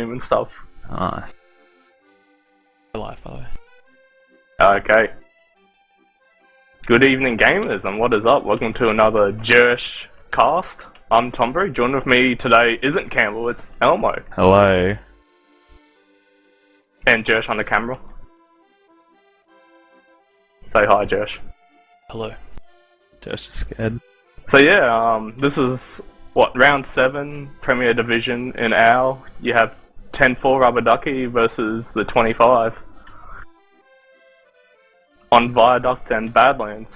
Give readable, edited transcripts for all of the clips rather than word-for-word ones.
team and stuff. Nice. Life, by the way. Okay. Good evening, gamers, and what is up? Welcome to another Jersh cast. I'm Tombury. Joined with me today isn't Campbell, it's Elmo. Hello. And Jersh on the camera. Say hi, Jersh. Hello. Just scared. So yeah, this is what, round 7 Premier Division in OWL. You have 10-4 Rubber Ducky versus the 25 on Viaduct and Badlands.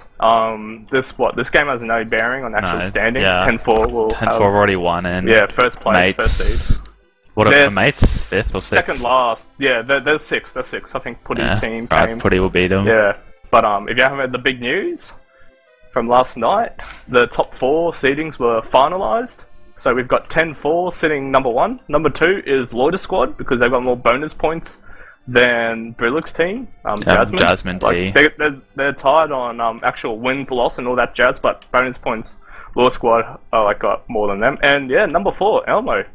This game has no bearing on actual standings. Yeah. 10-4 will 10-4 already won, and yeah, first place, mates. first seed. What are They're the mates? 5th or 6th? Second last. Yeah, there's 6. There's 6. I think Putty's team right, came. Putty will beat them. Yeah, but if you haven't heard the big news from last night, the top 4 seedings were finalised. So we've got 10-4 sitting number 1. Number 2 is Loiter Squad because they've got more bonus points than Brillick's team. Jasmine T. They're tied on actual win, loss, and all that jazz, but bonus points, Loiter Squad got more than them. And yeah, number 4, Elmo.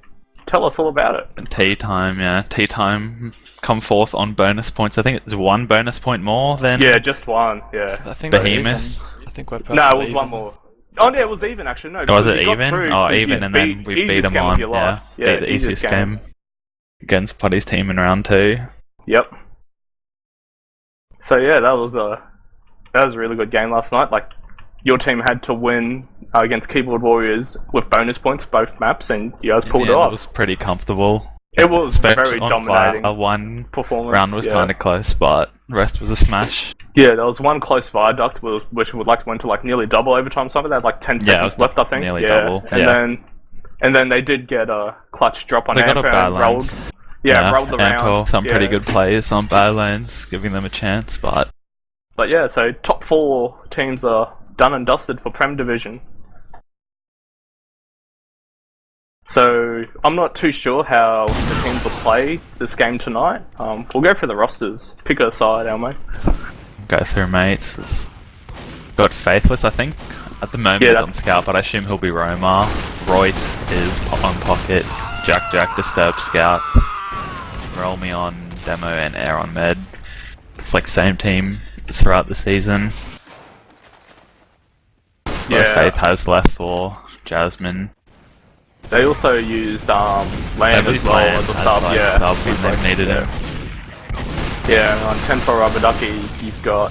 Tell us all about it. Tea time come forth on bonus points. I think it's 1 bonus point more than just 1. Yeah. I think Behemoth. I think we're No, perfectly it was even. 1 more. Oh yeah, it was even actually. No. Was it you got even? through, Oh, even, and then we beat them on. Yeah, beat the easiest game against Putty's team in round 2. Yep. So yeah, that was a really good game last night. Like, your team had to win against Keyboard Warriors with bonus points both maps, and you guys pulled it off. It was pretty comfortable. It was Especially very on dominating. One performance. round was kind of close, but the rest was a smash. Yeah, there was one close Viaduct which went to like nearly double overtime. Something they had like 10 seconds left, I think. Nearly double. And then they did get a clutch drop on They got a Amper and rolled. Rolled the round. Amper, some pretty good players on Badlands, giving them a chance, but yeah, so top 4 teams are done and dusted for Prem Division. So I'm not too sure how the teams will play this game tonight. We'll go for the rosters. Pick a side, Elmo. Go through mates. It's got Faithless, I think. At the moment he's on Scout, but I assume he'll be Roma. Roy is on Pocket. Jack Disturb Scouts. Roll Me on Demo and Air on Med. It's like same team throughout the season. Faith has left for Jasmine. They also used Land as well as a sub, when they've needed him. Yeah, and on 10-4 Rubber Ducky, you've got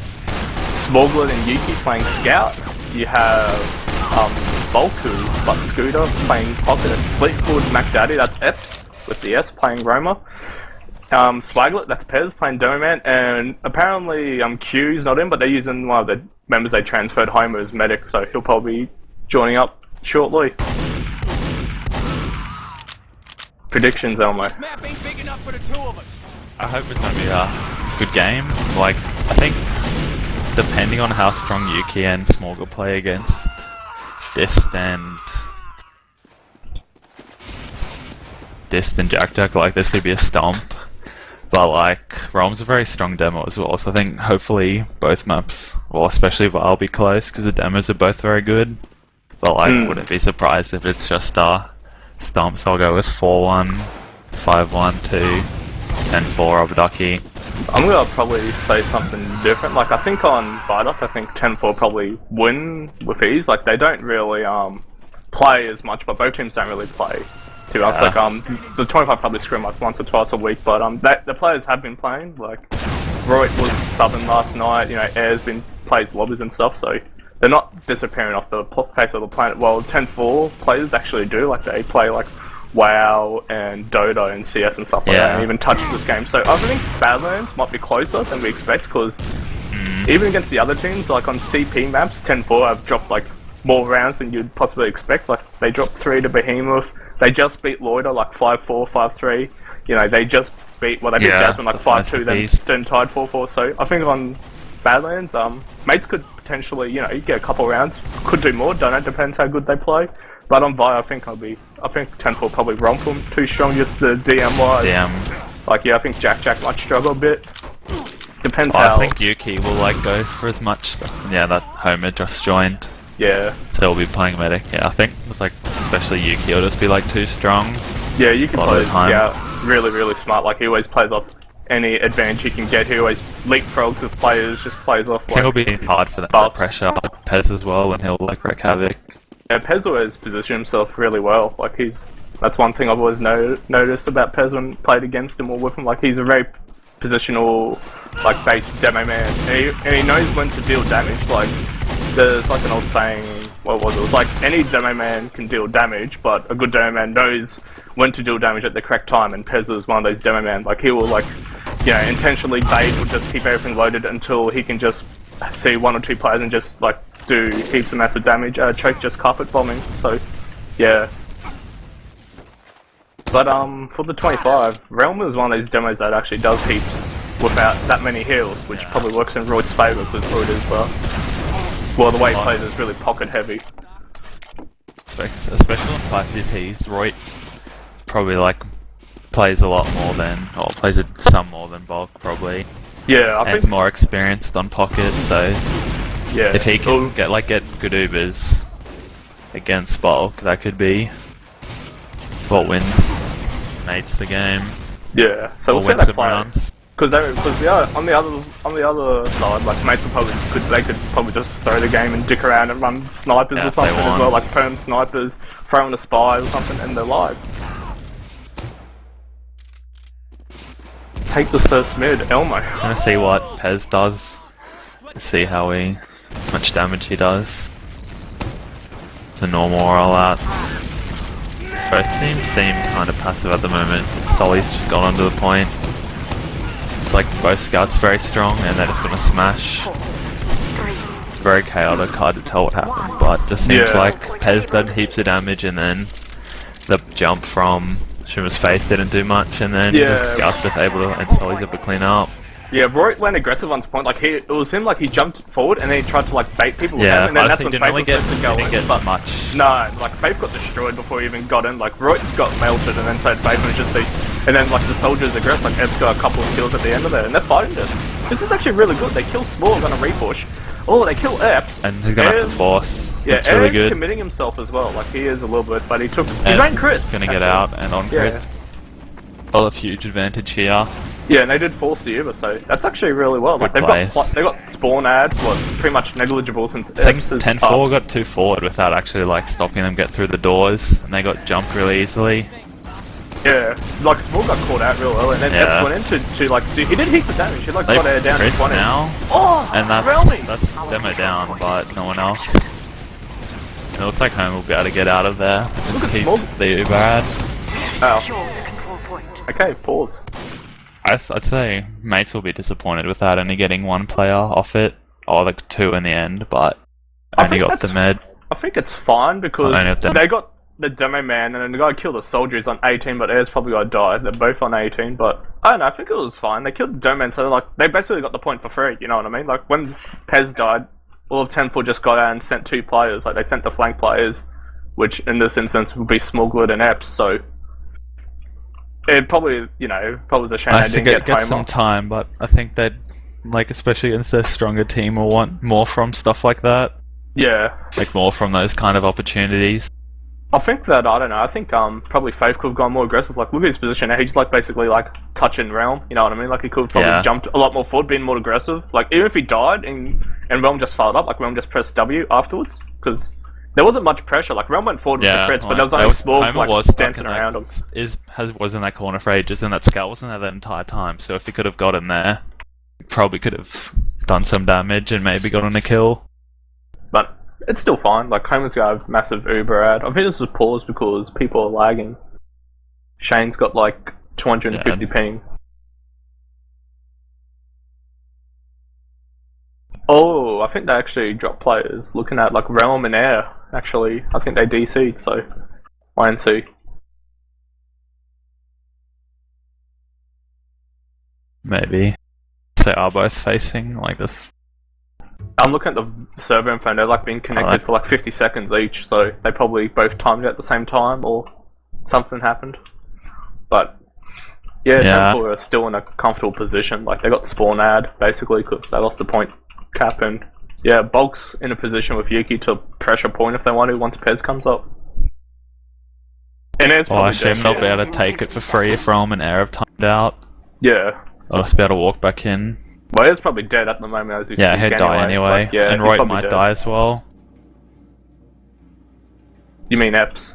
Smogler and Yuki playing Scout. You have Volku, but Scooter playing Pocket. Fleetwood MacDaddy, that's Epps with the S playing Roma. Swaglet, that's Pez playing Doman, and apparently Q's not in, but they're using one of the members they transferred home as Medic, so he'll probably be joining up shortly. Predictions, Elmo. This map ain't big enough for the 2 of us. I hope it's going to be a good game. Like, I think depending on how strong Yuki and Smorgle play against Dist and Jack, like, this could be a stomp. But, like, Rome's a very strong demo as well, so I think hopefully both maps, well, especially Vile, will be close, because the demos are both very good. But, like, wouldn't be surprised if it's just stomp, so I'll go with 4-1, 5-1 to 10-4 Rubber Ducky. I'm gonna probably say something different. Like, I think on Viaduct, I think 10-4 probably win with ease. Like, they don't really play as much, but both teams don't really play too much. Like, the 25 probably scrim like once or twice a week, but the players have been playing. Like, Roy was subbing last night. You know, Air's plays lobbies and stuff, so they're not disappearing off the face of the planet. Well, 10-4 players actually do. Like, they play like WoW and Dota and CS and stuff like that, and even touch this game. So I think Badlands might be closer than we expect, because even against the other teams, like on CP maps, 10-4 have dropped like more rounds than you'd possibly expect. Like, they dropped 3 to Behemoth. They just beat Loiter like 5-4, 5-3. You know, they just beat Jasmine like 5-2, then tied 4-4. So I think on Badlands, mates could potentially, you know, get a couple rounds, could do more. Don't know, depends how good they play. But on Vi, I think 10-4 probably romp them too strong, just the DM wise. Like, yeah, I think Jack might struggle a bit. Depends how. I think Yuki will like go for as much. Yeah, that Homer just joined. Yeah. So he'll be playing medic. Yeah, I think with like especially Yuki, will just be like too strong. Yeah, you can A lot play of the time. Scout really smart. Like he always plays off any advantage he can get. He always leapfrogs with players, just plays off. I think it'll be hard for that buffs. pressure. Pez as well, and he'll like wreak havoc. Yeah, Pez always positioned himself really well. Like that's one thing I've always noticed about Pez when played against him or with him. Like he's a very positional, like based demo man, and he knows when to deal damage. Like there's like an old saying, what was it? It was like any demo man can deal damage, but a good demo man knows when to deal damage at the correct time. And Pez is one of those demo man. Like he will like, you know, intentionally bait or just keep everything loaded until he can just see one or two players and just like do heaps of massive damage. Choke just carpet bombing. So yeah. But for the 25, Realm is one of those demos that actually does heaps without that many heals, which probably works in Royd's favour because Royd is well, the way he plays is really pocket heavy. Especially on 5 CPs, Roy probably like plays a lot more than, or plays some more than Bulk probably. Yeah, I and think it's more experienced on pocket, so yeah, if he can get good Ubers against Bulk, that could be what wins mates the game. Yeah, so or we'll see wins that some play. rounds. Because on the other side, like mates will they could probably just throw the game and dick around and run snipers Yeah, or if they something as want. well, like perm snipers, throw in a spy or something, and they're live. Take the first mid, Elmo. I'm gonna see what Pez does. See how much damage he does. It's a normal rollouts. Both teams seem kind of passive at the moment. Solly's just gone onto the point. It's like both scouts very strong and they're just gonna smash. It's very chaotic, hard to tell what happened, but just seems like Pez did heaps of damage and then the jump from Shuma's Faith didn't do much and then the scouts just able to, and Solly's able to clean up. Yeah, Roy went aggressive on the point. Like it was him. Like he jumped forward and then he tried to like bait people with Yeah, him, and then I that's think when didn't Faith really was supposed to go in. get But much. no, like Faith got destroyed before he even got in. Like Roy got melted, and then so Faith was just and then like the soldiers aggressed. Like Ev's got a couple of kills at the end of it, and they're fighting this. This is actually really good. They kill Smorg on a repush. Oh, they kill Eps. And he's gonna have to force. Yeah, it's really Er's good. committing himself as well. Like he is a little bit, but he took his Er's own crits. Gonna get out and on Yeah. crits. Well, a huge advantage here. Yeah, and they did force the Uber, so that's actually really well. Like Good they got spawn ads, pretty much negligible since I think Eps is 10-4 up. got too forward without actually like stopping them get through the doors, and they got jumped really easily. Yeah, like Smorg got caught out real early, and then Yeah. Eps went in to like he did heaps of damage. He like They got air down to crits 20. now, Oh, and Realmy! that's demo down, but no one else. It looks like Home will be able to get out of there. Just Look at keep Smorg. the Uber ad. Oh. Okay, pause. I'd say mates will be disappointed without only getting one player off it, or like two in the end, but I only think got the that's- med. I think it's fine because Only have to- they got the demo man, and then the guy killed the soldier is on 18, but Air's probably gonna die. They're both on 18, but I don't know. I think it was fine. They killed the demo man, so like they basically got the point for free. You know what I mean? Like when Pez died, all of 10-4 just got out and sent two players. Like they sent the flank players, which in this instance would be Smuggler and Epps. So it probably, probably was a shame I they think didn't it get gets some Homer. time, but I think they'd, like, especially against their stronger team, will want more from stuff like that. Yeah. Like, more from those kind of opportunities. I think that, I don't know, I think probably Faith could have gone more aggressive. Like, look at his position now, he's like basically like touching Realm, you know what I mean? Like, he could have probably jumped a lot more forward, been more aggressive. Like, even if he died and Realm just fouled up, like Realm just pressed W afterwards, because there wasn't much pressure. Like, Realm went forward with the crits, but there was only small, Homer like, was stuck dancing in around him. was in that corner for ages, and that scout wasn't there that entire time, so if he could have got in there, probably could have done some damage and maybe gotten a kill. But it's still fine. Like, Homer's got a massive Uber ad. I think this was paused because people are lagging. Shane's got like 250 ping. Oh, I think they actually dropped players. Looking at like Realm and Air, actually, I think they DC'd, so wait and see. Maybe. So are both facing like this. I'm looking at the server info, they're like being connected for like 50 seconds each, so they probably both timed it at the same time or something happened. But yeah, Temple are still in a comfortable position. Like they got spawn ad basically because they lost the point cap, and yeah, Bulk's in a position with Yuki to pressure point if they want to once Pez comes up. And it's Well, I probably assume they'll be able to take it for free if Realm and Air have timed out. Yeah. I'll just be able to walk back in. Well, he's probably dead at the moment as we Yeah, speak he'd die anyway. Like, yeah, and he's Roy probably might dead. die as well. You mean Epps?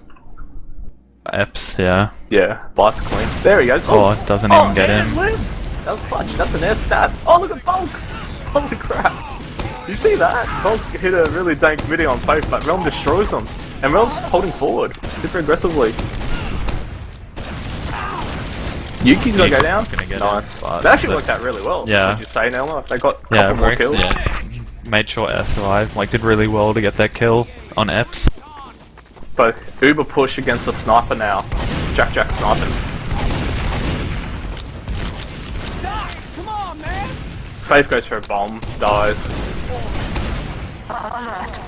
Epps, yeah. Yeah, Blast clean. There he goes. Oh, it doesn't even get Air him. lives. That was clutch. That's an air stat. Oh, look at Bulk. Holy crap. You see that? Bulk hit a really dank video on Faith, but Realm destroys them. And Realm's holding forward super aggressively. Yuki's gonna go down. Gonna get Nice. him, but That actually that's- worked out really well. Yeah. Would you say, Nelma? They got a Yeah, couple more very, kills. yeah. Made sure Air survived. Like, did really well to get that kill on Epps. But Uber push against the sniper now. Jack sniping. Come on, man! Faith goes for a bomb, dies.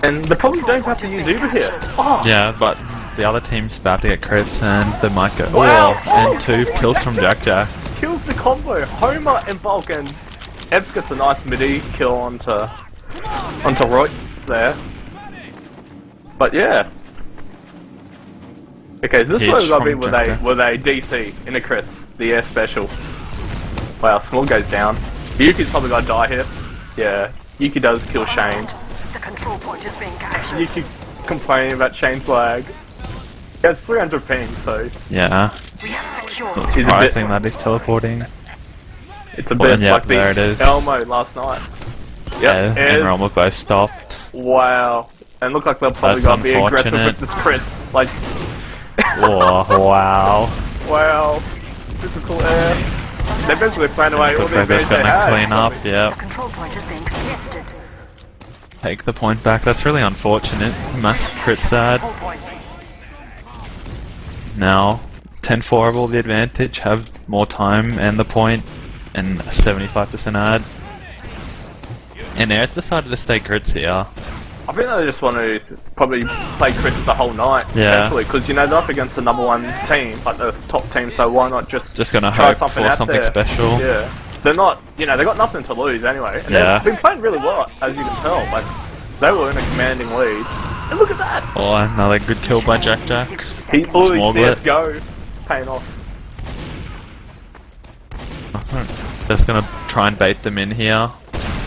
And they probably don't have to use Uber here. Oh, Yeah, but the other team's about to get crits and they might go. Wow. Oh, and 2 kills from Jack. kills the combo. Homer and Bulk, and Epps gets a nice midi kill onto Roy there. But yeah. Okay, this Huge one's gonna be from with a DC in the crits, the air special. Wow, Small goes down. Yuki's probably gonna die here. Yeah, Yuki does kill Shane. The control point is being captured. Yuki complaining about Shane's lag. He has 300 ping, so Yeah. We have secured. Not He's a bit- surprising that he's teleporting. it's a bit yeah, like there it the is. Elmo last night. Yeah, Yep, and Realm have both stopped. wow. And look like they'll probably That's gonna be aggressive unfortunate. with this crits. Like, Oh, wow. wow. Typical air. They basically plan away all Looks the like they're advantage they gonna had. clean up, The yeah. control point is being contested. Take the point back. That's really unfortunate. Massive crit sad. Control point. Now, 10-4 have all the advantage, have more time and the point, and a 75% ad. And Air's decided to stay crits here. I think they just want to probably play crits the whole night. Yeah. Because, you know, they're up against the number one team, like the top team, so why not just Gonna try hope something for out something there? special. Yeah. They're not, you know, they got nothing to lose anyway. And Yeah. they've been playing really well, as you can tell. Like, they were in a commanding lead. And look at that! Oh, another good kill by Jack. He always Small CSGO. It's paying off. Just gonna try and bait them in here.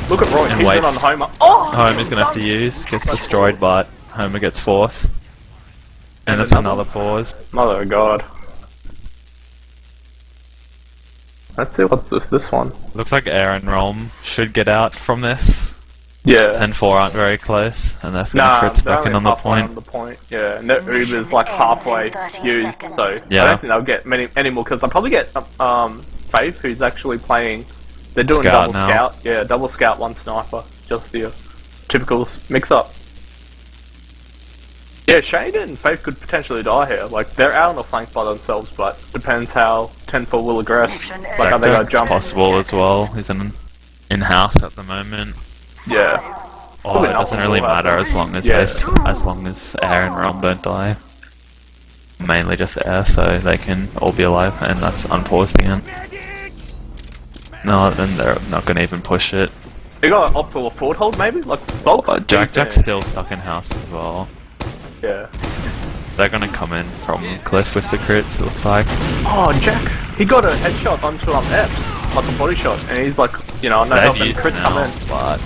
Look at Roy, And he's wait. in on Homer. Oh! Homer's gonna have to use, gets destroyed, but Homer gets forced. And And it's another- another pause. Mother of God. Let's see what's this one. Looks like Air and Realm should get out from this. Yeah. 10-4 aren't very close, and that's gonna Nah, crits they're back in only on the halfway point. on the point. Yeah, and their Uber's like halfway used, so Yeah. I don't think they'll get any more kills. They'll probably get Faith, who's actually playing. They're doing Scout double now. scout. Yeah, double scout, one sniper. Just the typical mix up. Yeah, Shane and Faith could potentially die here. Like, they're out on the flank by themselves, but depends how 10-4 will aggress. Like, how they go jump. Possible as well. He's in-house at the moment. Yeah. Oh, Probably it doesn't nothing really will matter happen. as long as Yeah. as long as Air and Realm don't die. Mainly just Air, so they can all be alive, and that's unpaused again. No, then they're not gonna even push it. They got opt for a forward hold, maybe? Like, Bulk's Jack's decent. still stuck in house as well. Yeah. They're gonna come in from Cliff with the crits, it looks like. Oh, Jack, he got a headshot onto Epps, like a body shot, and he's like, you know, no They're help and used crit now, come in. but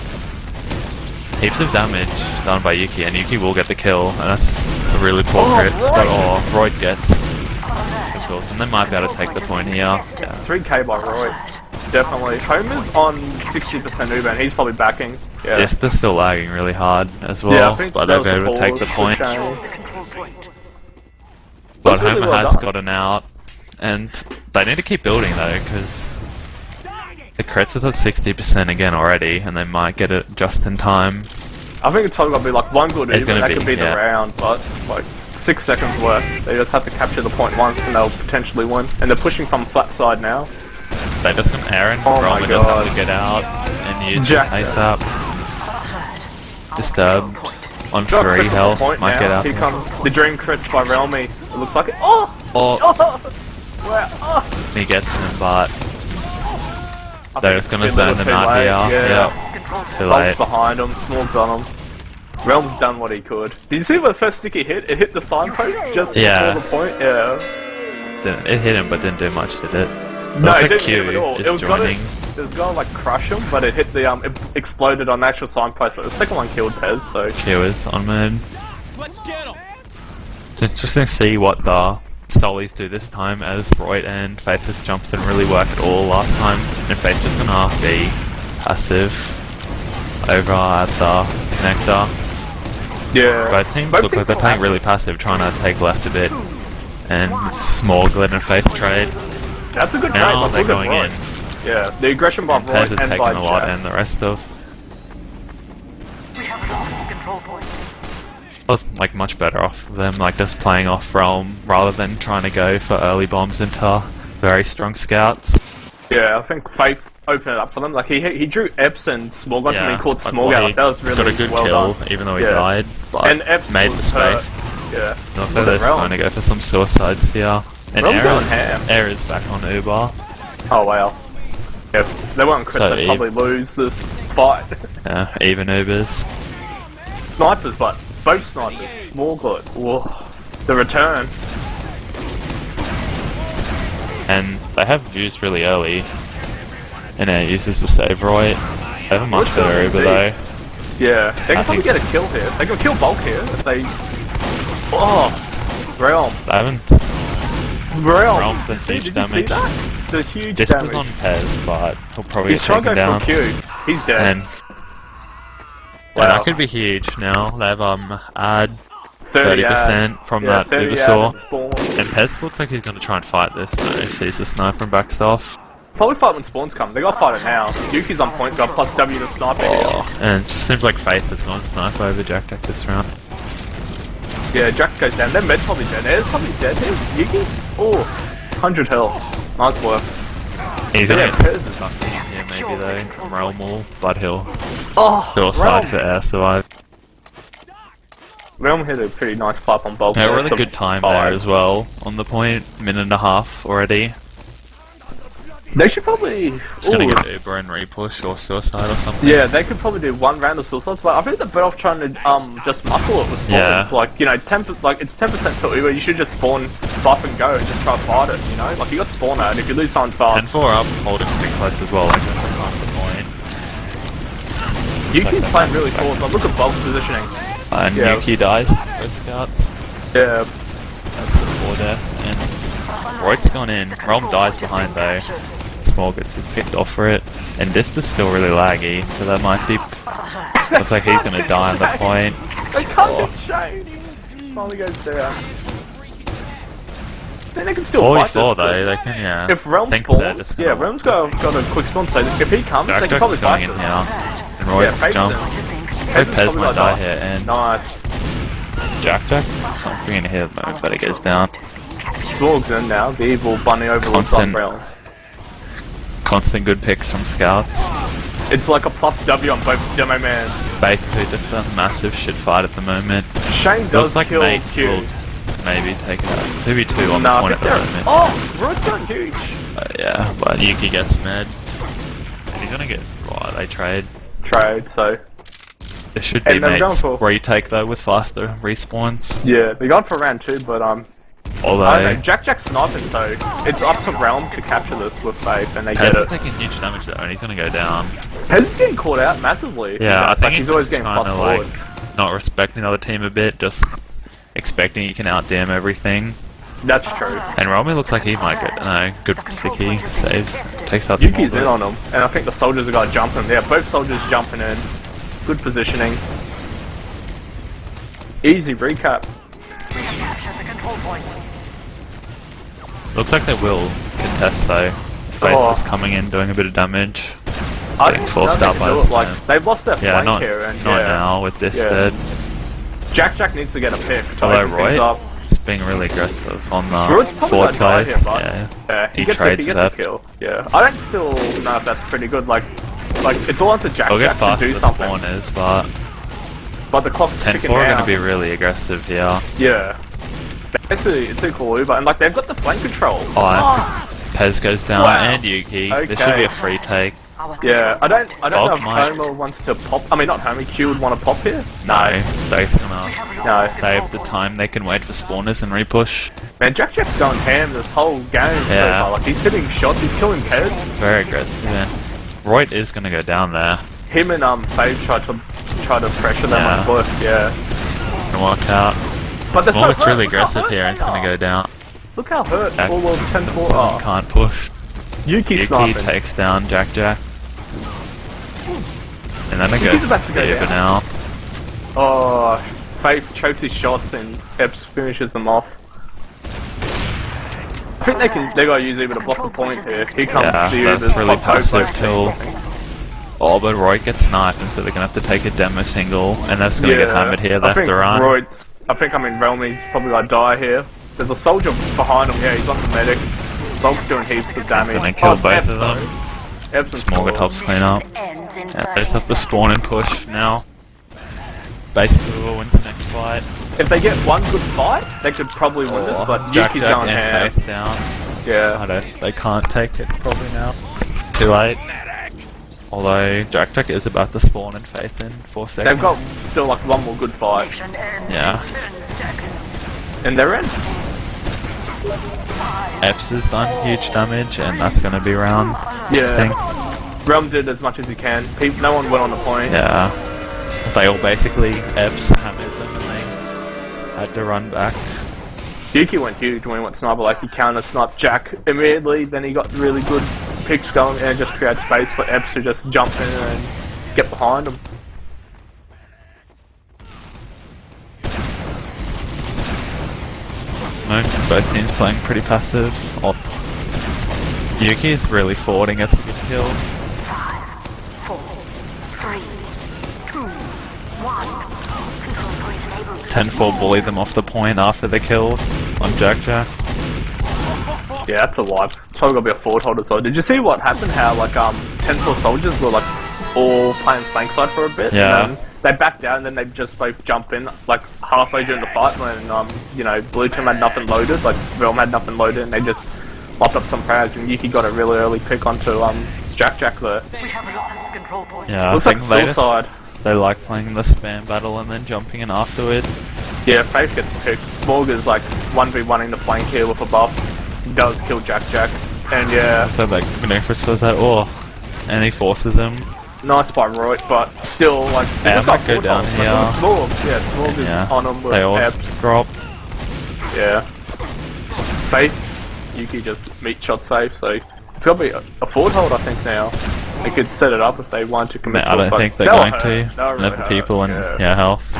heaps of damage done by Yuki, and Yuki will get the kill, and that's a really poor Oh, crits, but Roy. Roy gets the kills, and they might be able to take the point here. Yeah. 3k by Roy. Definitely. Homer's on 60% Uber, and he's probably backing. Yeah. Just is still lagging really hard as well, Yeah, I think but that they'll was be able to take the pause point. for Shane. The control point. But That's really Homer well has done. gotten out, and they need to keep building though, because the crits is at 60% again already, and they might get it just in time. I think it's probably gonna be like one good It's Uber, gonna that be, could be the yeah. round, but like 6 seconds worth. They just have to capture the point once, and they'll potentially win. And they're pushing from flat side now. They just gonna Aaron Oh my Roman just have God. to get out and use Jack ASAP. Disturbed on Drop 3 crits on the health, point might now. get out. Here comes the dream crits by Realmy. It looks like it. Oh! Oh, Oh! Wow. Oh! he gets him, but I they're think just gonna it's a zone little them too out late, here. Yeah. Yep, too Bolt's late. behind him, Small's on him. Realm's done what he could. Did you see the first stick he hit? It hit the signpost just Yeah. before the point? Yeah. It hit him, but didn't do much, did it? No, Looks it like didn't Q hit him at all. is It was joining. it was gonna like crush him, but it hit the it exploded on the actual signpost. But the second one killed Pez, so Q is on mid. Let's get him. It's interesting to see what the Solis do this time, as Royd and Faithus jumps didn't really work at all last time, and Faith's just gonna be passive over at the connector. yeah. Both teams look like they're playing really passive, trying to take left a bit, and small Glenn and Faith trade. That's a good trade. Now Like, they're look at going Roy. in, Yeah, the aggression by and Roy Pez is and taking by a lot, Jack. and the rest of We have an awful control point. was like much better off them like just playing off Realm rather than trying to go for early bombs into very strong scouts. Yeah, I think Faith opened it up for them. Like he drew Epps and Smorgon and he caught like, Smorgon. he Like, that was really got a good well kill, done. even though he Yeah. died, but And Epps made the was space. Yeah. And also Was they're it Realm? trying to go for some suicides here. And Realm's going ham. Air is back on Uber. Oh wow. Yeah, if they weren't crits, So they'd probably lose this fight. Yeah, even Ubers. Snipers, but both snipers. Smorgon. Whoa. The return. And they have used really early. And Air uses the save Roy. They have a much What's better going Uber on, though. Yeah, they can I probably think- get a kill here. They can kill Bulk here if they. Oh, Realm. They haven't. Realm's a huge Did you see damage. that? It's a huge This damage. is on Pez, but he'll probably He's get trying to taken go down. for Q. He's dead. And yeah, Wow. that could be huge now. They have add 30 30% from yeah, that 30 Uber ad saw. and spawn. And Pez looks like he's going to try and fight this though. He sees the sniper and backs off. Probably fight when spawns come. They gotta fight it now. Yuki's on point, got plus W to sniper here. And it just seems like Faith has gone sniper over Jack this round. Yeah, Jack goes down. Their med's probably dead. Air's probably dead here. Yuki? Oh, 100 health. Nice work. He's Yeah, going to Pez get is stuck in here maybe though from Realm Wall, but he'll Oh, suicide for Air survive. Realm hit a pretty nice pipe on Bulk. Yeah, there, really some good time fire. there as well on the point. Minute and a half already. They should probably. Just gonna Ooh. get Uber and repush or suicide or something. Yeah, they could probably do one round of suicides, but I think they're better off trying to just muscle it with spawns. Yeah. Like, you know, 10 like it's 10% to Uber. You should just spawn, buff and go, and just try to fight it. You know, like you got spawner, and if you lose someone fast, 10-4 up, holding pretty close as well. Like that's half the point. Yuki's playing really cool. So look at Bulk's positioning. And Yeah. Yuki dies for scouts. Yeah, That's the 4 death. And Royd's gone in. Realm dies behind though. Small gets picked off for it. And this is still really laggy, so that might be. Looks like he's gonna die on the point. they can't Oh. get Shane. Finally goes down. Then they can still fight 44 this, though, they can, yeah. If Realm think they're spawns, just yeah, gonna- Realm's got a quick spawn, so if he comes, they can Jack probably Jack's going fight in this. here. And Yeah, Royd's Pez jump. is- Pez probably might gonna die here, and Nice. Jack is not being here at the moment, but he goes down. Smorg's in now, the evil bunny overlords on Constant. Realm. Constant good picks from scouts. It's like a plus W on both Demo Man. Basically just a massive shit fight at the moment. Shane does Looks like kill mates Q. will maybe take it out. It's 2v2 on the Nah, point at the they're- moment. Oh, Royd's going huge. Yeah, but Yuki gets mad. And he's gonna get. Well, they trade. Trade, so There should be And they're going mates for- where you take though with faster respawns. yeah, they got for round 2, but I don't know, Although Jack's sniping, so it's up to Realm to capture this with Faith, and they Pez get is it. taking huge damage though, and he's gonna go down. Pez is getting caught out massively. Yeah, I Like, think he's always just getting trying plus to forward. like not respecting the other team a bit, just expecting you can outdam everything. That's true. And Romy looks like he might get good sticky saves. Takes out small Yuki's in bit. on him, and I think the soldiers have got jumping. Yeah, both soldiers jumping in. Good positioning. Easy recap. We have captured the control point. Looks like they will contest though. Faith Oh. is coming in doing a bit of damage. I Getting think forced now out they by can do this it, like man. they've lost their Yeah, flank not here, and not yeah. now with this Yeah. dead. Jack needs to get a pick. to Although open things Roy up. is being really aggressive on Roy's the probably fourth gonna die guys. here, but Yeah. he trades gets that. the kill. Yeah, I don't still know if that's pretty good. Like it's all up to Jack They'll get to fast do the something. spawners, but But the clock's 10-4 ticking are down. going to be really aggressive here. Yeah. It's a cool Uber, and like they've got the flank control. Oh, that's Pez goes down, Wow. and Yuki. Okay. This should be a free take. Yeah, I don't know Bob if might. Homer wants to pop. I mean, not Homer. Q would want to pop here. No, they're gonna No. save the time. They can wait for spawners and repush. Man, Jack's going ham this whole game. So Yeah. far. Like he's hitting shots. He's killing Pez. Very aggressive. Yeah. Royd is gonna go down there. Him and Fave try to pressure them Yeah. on foot. Yeah. Gonna walk out. But they're so Smollett's hurt. really Look how aggressive hurt here, they and it's gonna are. go down. Look how hurt Jack- all of 10-4 Someone are. can't push. Yuki Yuki sniping. takes down Jack. And then they go Yuki's about to go Fever down. now. Oh, Faith chokes his shots and Epps finishes them off. I think they gotta use even a block the point here. Here comes Yeah, the that's Ubers, really pop poke, passive like, till... Oh, but Roy gets sniped, and so they're gonna have to take a demo single, and that's gonna get hammered here. They I have think to run. Relmy's probably gonna die here. There's a soldier behind him, yeah, he's on the medic. Bulk's doing heaps of damage. So they kill both Epps, of them. though. Epps and Smorgat Smorgat. helps clean up. Ends in Yeah, they just have to spawn and push now. Basically, we'll win the next fight. If they get one good fight, they could probably win this, but Jack Yuki's going and ham. Faith down. Yeah. I don't. They can't take it probably now. Too late. Although Jack is about to spawn and Faith in 4 seconds. They've got still like one more good fight. mission ends Yeah. in 10 seconds. And they're in. Epps has done huge damage, and that's going to be round. I think. Yeah. Realm did as much as he can. No one went on the point. Yeah. They all basically Epps hammered them, and they had to run back. Ducky went huge when he went sniper, like he counter sniped Jack immediately, then he got really good picks going and just created space for Epps to just jump in and get behind him. No, both teams playing pretty passive. Oh. Yuki is really forward and gets a good kill. 5, 4, 3, 2, 1. Control point enabled. 10-4 bully them off the point after they're killed on Jack. Yeah, that's a wipe. It's probably gonna be a forward hold as well. Did you see what happened? How like 10-4 soldiers were like all playing flank side for a bit. Yeah. And then they backed down and then they just both jump in like halfway during the fight when you know, blue team had nothing loaded, like Realm had nothing loaded, and they just mopped up some crowds and Yuki got a really early pick onto Jack there. We have lost the control point. Yeah, Looks I like think they suicide. they like playing the spam battle and then jumping in afterward. Yeah, Faith gets picked. Smorga's like 1v1ing the flank here with a buff. He does kill Jack. And yeah, So like Manufris was that, and he forces him. nice by Roy, but still like they Yeah, just I got might go forward down hold. here. Like, Smorg, yeah, Smorg is Yeah, on him with they all Epps. drop. Yeah. Faith, Yuki just meat shots Faith, so it's gonna be a forward hold I think now. They could set it up if they want to commit. I don't but think they're they'll going hurt. to. They'll They really have the hurt, people and yeah. health.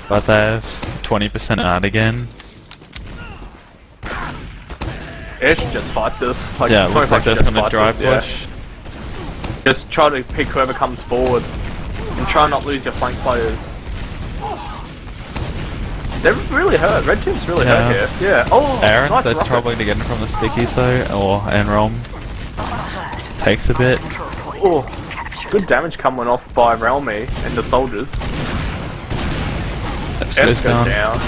But they have 20% out again. Ash just fight this. Like, Yeah, it looks like 25 they're just just gonna fight drive this, push. yeah. Just try to pick whoever comes forward and try not lose your flank players. They're really hurt. Red team's really Yeah. hurt here. Yeah. Oh, Aaron, nice they're rocket. probably to get from the stickies though, and Rom takes a bit. Control point Oh, has been captured. good damage coming off by Realmy and the soldiers. Epps Epps goes goes down. down.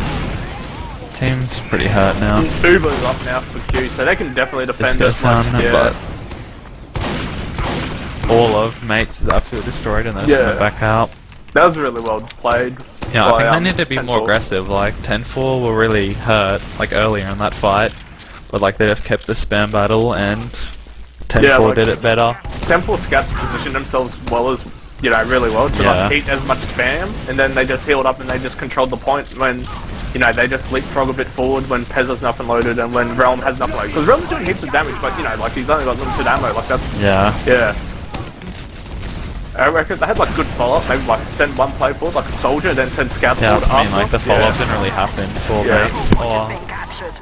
Team's pretty hurt now. Uber's up now for Q, so they can definitely defend This it. goes down, yeah. but all of Mates is absolutely destroyed and they're just Yeah. gonna back out. That was really well played. Yeah, I by, think they need to be more 10-4. aggressive. Like 10-4 were really hurt, like earlier in that fight, but like they just kept the spam battle and 10-4 Yeah, like- did it better. Temple scouts positioned themselves well as, you know, really well to Yeah. like eat as much spam, and then they just healed up and they just controlled the point when, you know, they just leapfrog a bit forward when Pez has nothing loaded and when Realm has nothing loaded. Because Realm's doing heaps of damage, but you know, like he's only got limited ammo, like that's, Yeah, yeah. I reckon they had like good follow-up, maybe like send one play forward, like a soldier, then send scouts yeah, forward that's what I mean. after. Like the follow-up didn't really happen for Yeah. Mates. Point has Or been captured.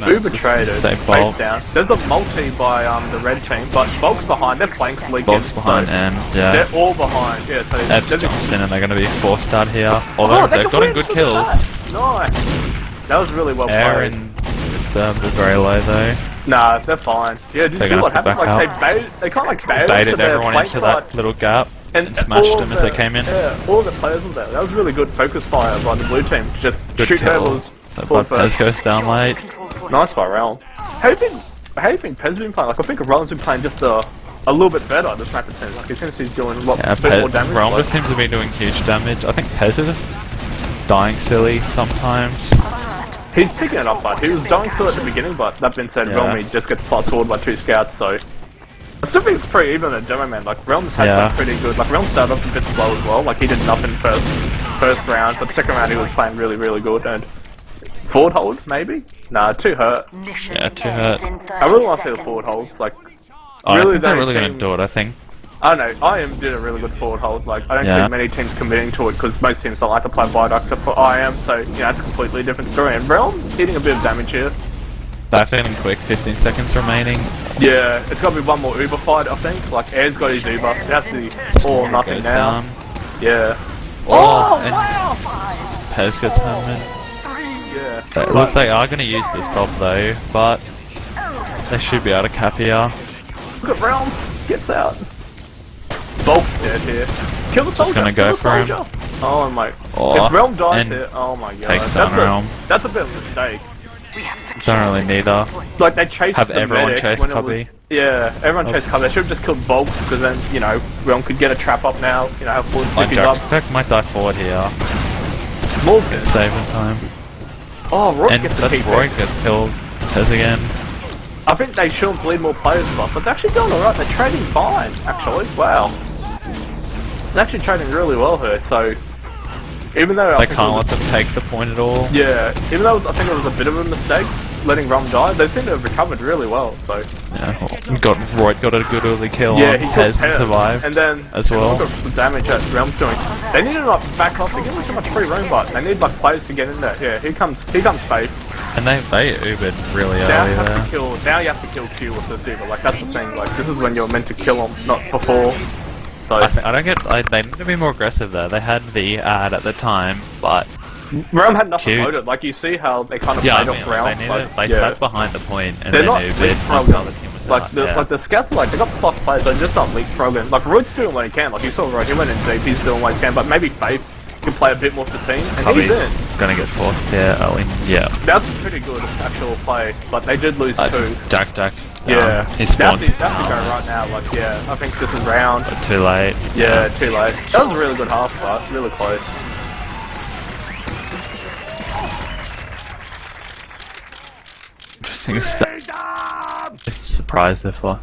Uber traded, save face Bulk. down. There's a multi by the red team, but Bulk's behind, their flanks leaking. Bulk's behind, so and yeah, they're all behind, yeah, so Epps there's a- jumps in and they're gonna be forced out here. Although they they've can gotten win, good look at kills. that. Nice. That was really well played. Aaron disturbed is very low though. Nah, they're fine. Yeah, did you They're see gonna what have to happened? Like back they kind of like bailed Baited to their everyone flank into side that little gap and all smashed them of as they the- came in. Yeah, all the players were there. That was really good focus fire by the blue team to just Good shoot kill. tables. But Pez goes down late. Control point. Nice by Realm. How do you think how do you think Pez's been playing? Like, I think Roland's been playing just a little bit better this map, it seems. Like, it seems he's doing a lot bit more damage. Realm like, just seems to be doing huge damage. I think Pez is just dying silly sometimes. he's picking it up, but he was dying still at the beginning, but that being said, Realm just gets plus forward by 2 scouts, so... I still think it's pretty even at demo, man. Like, Realm's had some pretty good... Like, Realm started off a bit slow as well. Like, he did nothing first round, but second round he was playing really, really good, and... Forward hold, maybe? Nah, 2 hurt. Yeah, 2 hurt. I really want to see the forward holds, like... Oh, really, I think they're really going to do it, I think. I don't know, IM did a really good forward hold, like, I don't see many teams committing to it, because most teams don't like to play Viaduct for IM, so, you know, that's a completely different story. And Realm's hitting a bit of damage here. They're feeling quick, 15 seconds remaining. Yeah, it's got to be one more Uber fight, I think. Like, Air's got his Uber, it has to be all or nothing now. Down. Yeah. Oh, and Pez gets helmet. Yeah. It looks like they are going to use the stop though, but they should be able to cap here. Look at Realm, gets out. Bulk's dead here. Kill the soldier. Just gonna go for him. Oh my. Oh, if Realm dies and here, oh my god. takes down Realm. That's a bit of a mistake. Don't really need her. Like, they chased Have the everyone medic chase when it Cubby. was- Yeah, everyone chased Cubby. They should have just killed Bulk, because then, you know, Realm could get a trap up now, you know, have full stickies up. Jack might die forward here. Morgan. Saving time. Oh, Roy And gets the that's TP. Roy gets killed. Pez again. I think they shouldn't bleed more players off, but they're actually doing alright. They're trading fine, actually. Wow. They're actually trading really well here, so... Even though They can't let them take the point at all. Yeah, even though I think it was a bit of a mistake letting Rum die, they seem to have recovered really well, so... Yeah, Roy got a good early kill Yeah, on he Pez and survived and then as well. Look at the damage that Realm's doing. They need to like back off. They give them too much free room, but they need like players to get in there. Yeah, here comes Faith. And they Ubered really Now early you have there. to kill. Now you have to kill Q with the Uber. Like that's the thing. Like this is when you're meant to kill them, not before. So I don't get. They need to be more aggressive there. They had the ad at the time, but Realm had nothing Q. loaded. Like you see how they kind of yeah, I played mean, off Realm. they sat behind the point and They're then not Ubered once the other team was like out. the Yeah. like the scouts are like they got plus players, they're just not leapfrogging. Like Royd's doing what he can. Like you saw Royd, he went in deep, he's doing what he can. But maybe Faith can play a bit more for the team. And he's Cubby's in. gonna get forced here early. Yeah. That's a pretty good actual play, but they did lose 2. Jack. Yeah, He spawns. That's to go right now. Like yeah, I think this is round. Too late. Yeah, too late. That was a really good half, but really close. Interesting stuff. Just surprised therefore.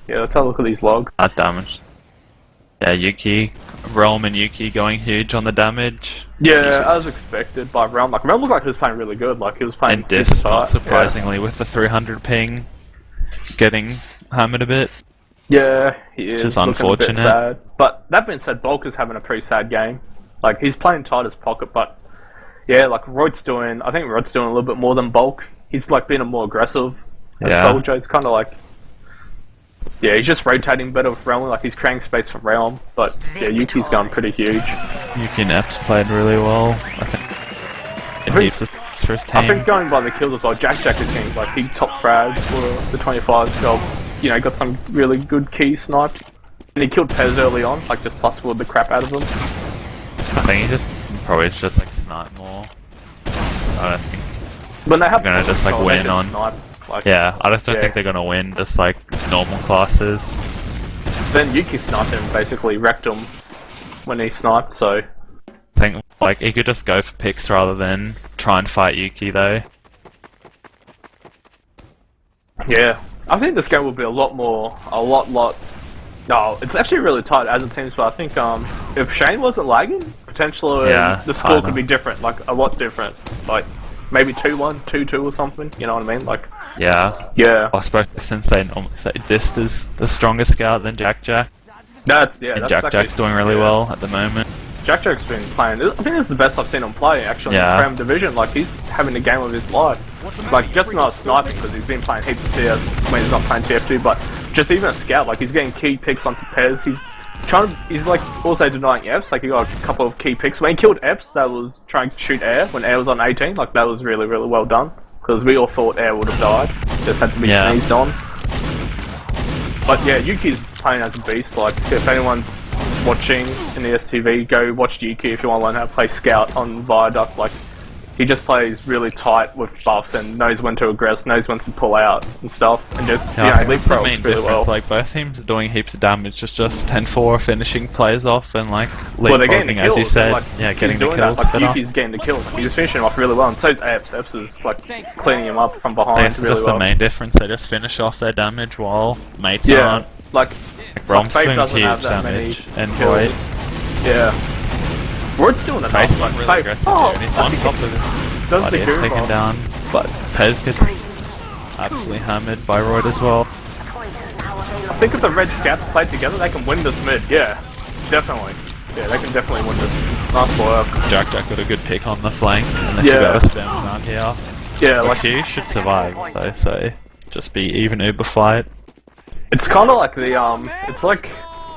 Yeah, let's have a look at these logs. That damage. Yeah, Yuki, Realm and Yuki going huge on the damage. Yeah, as expected by Realm. Like Realm looked like he was playing really good. Like he was playing. And Dis, not surprisingly, with the 300 ping, getting hammered a bit. Yeah, he is. Which is looking unfortunate. A bit sad. But that being said, Bulk is having a pretty sad game. Like he's playing tight as pocket, but yeah, like Rod's doing. I think Rod's doing a little bit more than Bulk. He's like being a more aggressive soldier. It's kind of like. Yeah, he's just rotating better with Realm, like he's creating space for Realm, but yeah, Yuki's going pretty huge. Yuki and Epps played really well, I think. It heaps for his team. I think going by the kills as well, Jack is king, like he top fragged for the 25 job, you know, got some really good key sniped. And he killed Pez early on, like just plus forward the crap out of him. I think he just probably just like snipe more. I don't think When they have they're gonna just like control, they win can on. snipe, like, Yeah, I just don't think they're gonna win just like normal classes. Then Yuki sniped him, basically wrecked him when he sniped, so... I think like he could just go for picks rather than try and fight Yuki though. Yeah, I think this game will be a lot. No, it's actually really tight as it seems, but I think if Shane wasn't lagging, potentially the score could be different, like a lot different. Like maybe 2-1, 2-2 or something, you know what I mean? Like Yeah. yeah. I suppose since they normally say Dist is the stronger scout than Jack. That's And Jack's doing really well at the moment. Jack's been playing. I think this is the best I've seen him play actually in the Prem division. Like he's having the game of his life. Like just not sniping because he's been playing heaps of CS when he's not playing TF2, but just even a scout. Like he's getting key picks onto Pez. He's like also denying Eps. Like he got a couple of key picks when he killed Eps. That was trying to shoot Air when Air was on 18. Like that was really well done because we all thought Air would have died. Just had to be sneezed on. But yeah, Yuki's playing as a beast. Like if anyone's watching in the STV, go watch Yuki if you want to learn how to play Scout on Viaduct. Like he just plays really tight with buffs and knows when to aggress, knows when to pull out and stuff, and just Yeah, I think that's the leapfrogs main really difference. well. Like both teams are doing heaps of damage. It's just 10-4 finishing players off and like Well, they're getting the leapfrogging, kills. as you said. Like, Yeah, getting he's the doing kills. That. Like better. Yuki's getting the kills. He's finishing him off really well, and so's Epps. Epps is like cleaning him up from I behind think it's really just well. the main difference. They just finish off their damage while mates Yeah, aren't. like Rom's Faith doing doesn't huge have that many damage, and kills. Void. Yeah. Royd's doing enough. Faith's Like, really Faith- aggressive oh, too, and he's on top of it. does But the he is Goomba. taken down. But Pez gets absolutely hammered by Royd as well. I think if the Red Scouts play together, they can win this mid. Yeah, definitely. Yeah, they can definitely win this. Nice work. Jack got a good pick on the flank, and they Yeah. should be able to spam around here. Yeah, Like like Q should survive though, so just be even uber fight. it's kind of like the it's like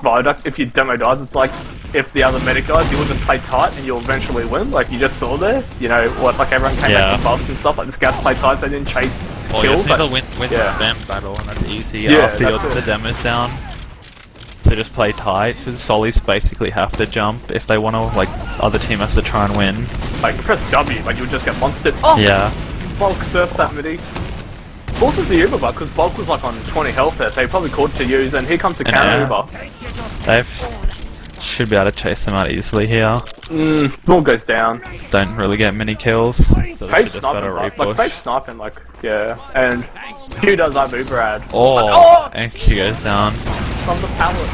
Viaduct. If your demo dies, it's like if the other medic dies, you will just play tight and you'll eventually win. Like you just saw there, you know what? Like everyone came back to buffs and stuff. Like the scouts play tight, so they didn't chase Well, you kills. just need Like, to win yeah. the spam battle, and that's easy Yeah, after that's the it. demo's down. So just play tight, because Solis basically have to jump if they want to, like, other team has to try and win. like press W, like you'll just get monstered. Oh, Yeah. Bulk surfs that midi. Forces the Uber bug because Bulk was like on 20 health there, so he probably called to use, and here comes the And, counter yeah. Uber. They've should be able to chase them out easily here. Small goes down. Don't really get many kills, so they should Faith just sniping, better like repush. Faith sniping, like yeah, and Q does have Uber ad. Oh, and Q goes down. From the pallet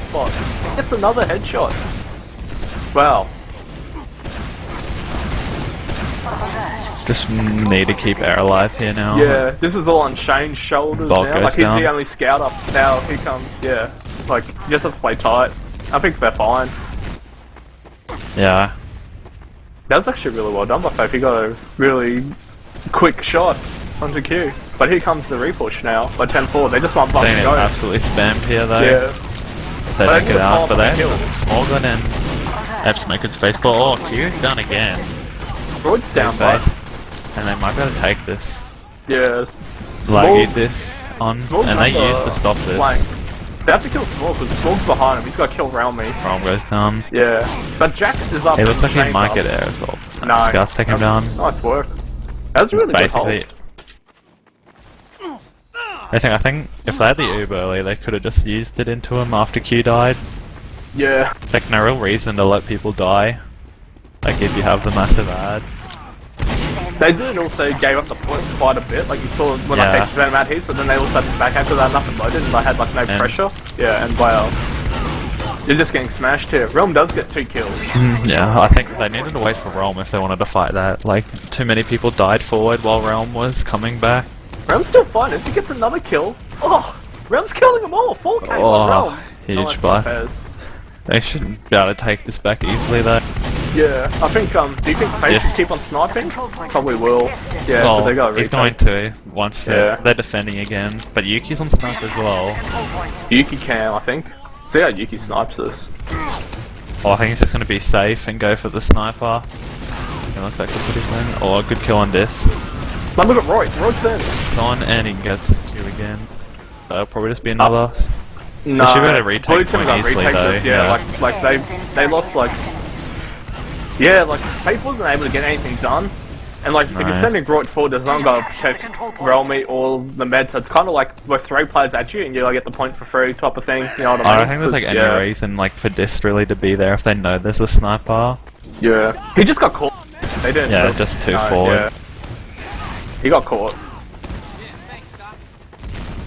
spot. Gets another headshot. Wow. Just need to keep air alive here now. Yeah, this is all on Shane's shoulders Bulk now. goes Like he's down. the only scout up now. He comes, yeah. Like you just have to play tight. I think they're fine. Yeah. That was actually really well done by Faith. He got a really quick shot onto Q. But here comes the repush now by 10-4. They just want Buck They to need go. absolutely spammed here though. Yeah. They But don't they get can out, call but for they the kill. have small gun and Epps make good space. But oh, Q's down again. Royd's down, but And they might be able to take this. yeah. Laggy this on, Small's and they on use the to stop this. flank. They have to kill Small because Small's behind him. He's got to kill Realm me. Rom goes down. Yeah. But Jax is up. It looks like he Shane's might up. get air as well. No. Scout's taking him down. Nice work. That was a really Basically, good hold. I think if they had the Uber early, they could have just used it into him after Q died. Yeah. Like no real reason to let people die. Like if you have the massive ad. They did also gave up the points quite a bit. Like you saw when I Yeah. texted them out heaps, but then they also had to backhand because they had nothing loaded and they had like no And- pressure. Yeah, and wow. You're just getting smashed here. Realm does get 2 kills. Yeah, I think they needed to wait for Realm if they wanted to fight that. Like too many people died forward while Realm was coming back. Realm's still fine. If he gets another kill, oh, Realm's killing them all. 4K on Oh, Realm. huge Nice buy. Pez. They should be able to take this back easily though. Yeah, I think. Do you think Faith Yes. should keep on sniping? Probably will. Yeah, Well, but they got a he's retake. going to once Yeah. they're defending again. But Yuki's on snipe as well. Yuki can, I think. See how Yuki snipes this. Oh, I think he's just going to be safe and go for the sniper. It looks like that's what he's doing. Oh, good kill on this. Now look at Roy. Roy's in. It's on and he gets Q again. That'll probably just be another. No, should be able to retake Blue team point got easily, retake though, this, yeah, yeah. like they lost like. Yeah, like Faith wasn't able to get anything done. And like, if No. you're sending Groit forward, there's no guy to protect Realme or the med, so it's kind of like we're 3 players at you and you like, get the point for free type of thing, you know what I I mean? don't think there's like any yeah. reason like for Dist really to be there if they know there's a sniper. Yeah. He just got caught. They didn't. Yeah, really- just too no, forward. Yeah. He got caught.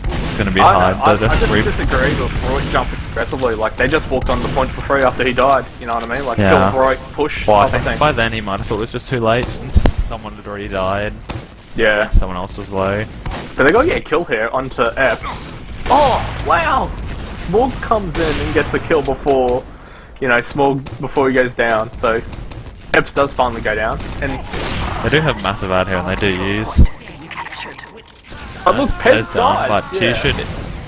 It's gonna be I hard. know, I They're just just disagree with Roy jumping aggressively. Like, they just walked on the point for free after he died, you know what I mean? Like, Yeah. kill Roy, push, Well, I type of think thing. by then he might have thought it was just too late since someone had already died. Yeah. Someone else was low. So they gotta get a kill here onto Epps. Oh, wow! Smog comes in and gets a kill before, you know, Smog, before he goes down. So, Epps does finally go down. And, They do have massive ad here and they do use. oh look, Pez Pez down, died! but yeah. Q should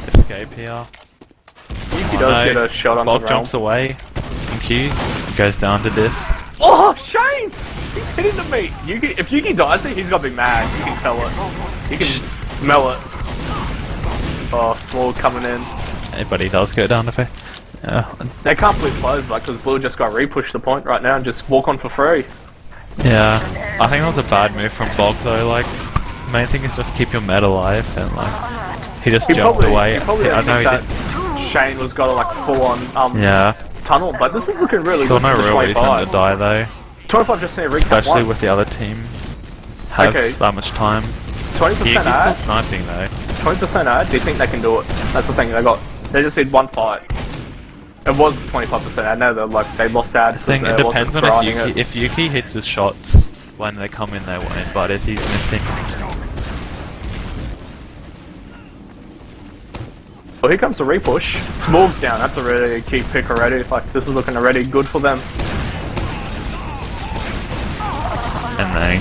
escape here. Yuki Oh, does no. get a shot on Bulk the realm. jumps away. And Q goes down to Dist. Oh, Shane! He's hitting the meat! Yuki, if Yuki dies there, he's gonna be mad. You can tell it. You can smell it. Oh, Smog coming in. Hey, but he does go down to fair. Yeah. They can't play close, like, because Blue just got re-pushed the point right now and just walk on for free. Yeah, I think that was a bad move from Bog though. Like, main thing is just keep your med alive, and like he just jumped away. He probably I didn't know he think did. that Shane was got a like full on Yeah, tunnel, but this is looking really still good. no for real reason 25. to die though, 25 just need a recap especially once. with the other team have Okay. that much time. 20% Yuki's still ad. sniping though. 20% ad. Do you think they can do it? That's the thing. They just need one fight. It was 25%. I know they lost ad. I think it depends on if Yuki hits his shots when they come in, they won't. But if he's missing, Well, here comes the repush. Smorg's down. That's a really key pick already. Like this is looking already good for them. and they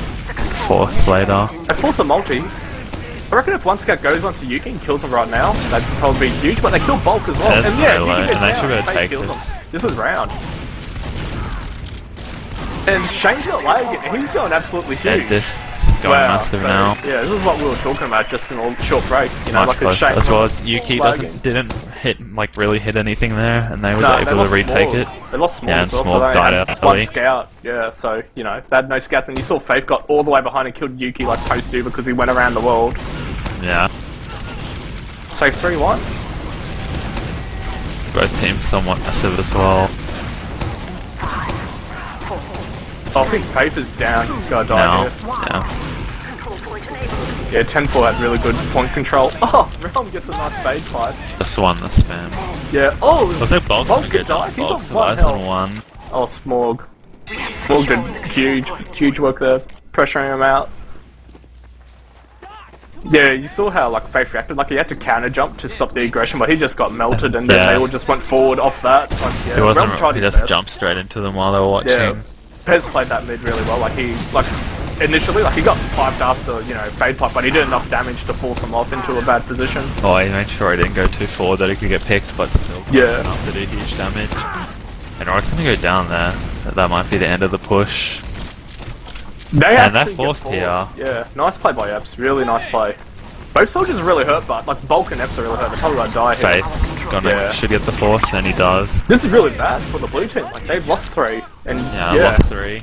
force later. They force a multi. I reckon if one scout goes onto Yuki and kills him right now, that'd probably be huge. But they kill Bulk as well. There's And yeah, no Yuki low, gets and they down, should be able to Fate take kills this. him. This is round. And Shane's got lag, and he's going absolutely They're huge. just going massive so, now. Yeah, this is what we were talking about just in a short break. You know, Much like a closer. Shane As well as Yuki lagging. didn't really hit anything there, and they was No, they able to lost retake Smorg. it. They lost Smorg Yeah, and as well, Smorg so they died had out one early. scout. Yeah, so you know they had no scouts, and you saw Faith got all the way behind and killed Yuki like post do because he went around the world. Yeah, So 3-1. both teams somewhat massive as well. I think Faith is down. He's gotta die Now, here. yeah, Control point enabled. Yeah, 10-4 had really good point control. Oh, Realm gets a nice fade fight. just one the spam. Yeah. Oh, Looks like Bog's Bog gonna could get die. done. He's Bog on survives one on health. one. Oh, Smorg. Smorg did huge work there, pressuring him out. Yeah, you saw how like Faith reacted. Like he had to counter jump to stop the aggression, but he just got melted, and then Yeah. they all just went forward off that. Like, yeah, He wasn't. Realm tried He his just best. jumped straight into them while they were watching. Yeah, Pez played that mid really well. Like initially, like he got piped after fade pipe, but he did enough damage to force him off into a bad position. Oh, he made sure he didn't go too forward that he could get picked, but still Yeah. enough to do huge damage. And Rod's gonna go down there, so that might be the end of the push. They And actually they're get forced here. Yeah, nice play by Epps. Really nice play. Both soldiers are really hurt, but like Bulk and Epps are really hurt. They're probably gonna die here. Faith should get the force, and he does. This is really bad for the blue team. Like they've lost 3, and Yeah, yeah, lost 3.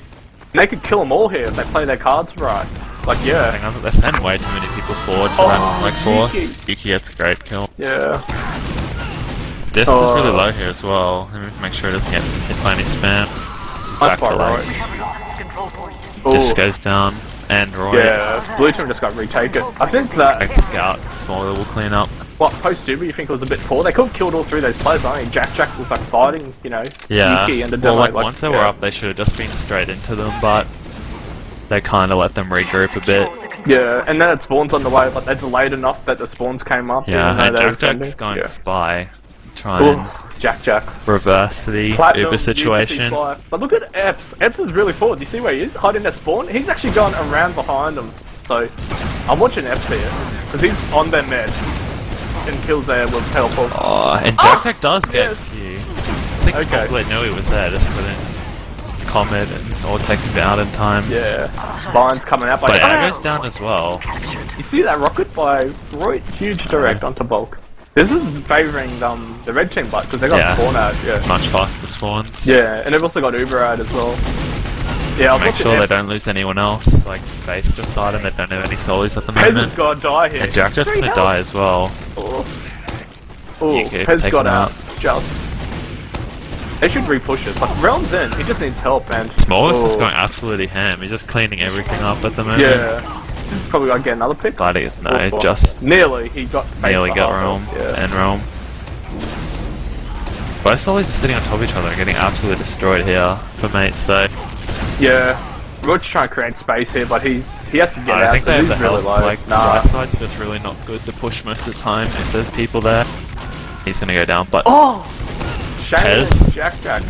they could kill them all here if they play their cards right. Like yeah, Hang on, they send way too many people forward for that like force. Yuki. Yuki gets a great kill. yeah. Dist is really low here as well. Let me make sure it doesn't get hit by any spam. Nice Back by to Roy. like, Control point. Dist Ooh. goes down, and Roy. Yeah, blue team just got retaken. I think that Like Scout, Smaller will clean up. what post Duby you think it was a bit poor. They could have killed all 3 of those players. I mean, Jack was like fighting, Yeah. Yuki and the Well, demo. like once they were up, they should have just been straight into them, but they kind of let them regroup a bit. Yeah, and then it spawns on the way, but they delayed enough that the spawns came up. Yeah, even though and they were Jack's defending. going Yeah. to spy, try Ooh, and Jack. reverse the Platinum, Uber situation. UPC. But look at Epps. Epps is really forward. You see where he is? Hiding their spawn? He's actually gone around behind them. So, I'm watching Epps here. Because he's on their med. And kills there with teleport. Oh, and Jack does get you. I think Okay. Spotlight knew he was there, just couldn't comment or take him out in time. Yeah. Vine's coming out by But Aggro's down as well. You see that rocket by Roy? Huge direct onto Bulk. This is favouring the red team, but because they got Yeah. spawn out. Yeah. Much faster spawns. Yeah, and they've also got Uber out as well. Yeah, I'll Make sure they don't lose anyone else. Like Faith just died and they don't have any solis at the Pez has moment. got to die here. And Jack just Three gonna health. die as well. Oh, Yuki gets Pez taken got out. out. Just. They should repush it. Like, Realm's in. He just needs help, man. Smallest is Oh. going absolutely ham. He's just cleaning everything up at the moment. Yeah. Probably gotta get another pick. But he, no, Or- just Nearly. He got nearly faced got the half Realm health, Yeah. and Realm. Both solis are sitting on top of each other and getting absolutely destroyed here for mates though. Yeah. Roy's trying to create space here, but he has to get I out. think they so have the he's really health. low. Like, nah. right side's just really not good to push most of the time if there's people there. He's gonna go down, but Oh! Shane Pez? and Jack. down.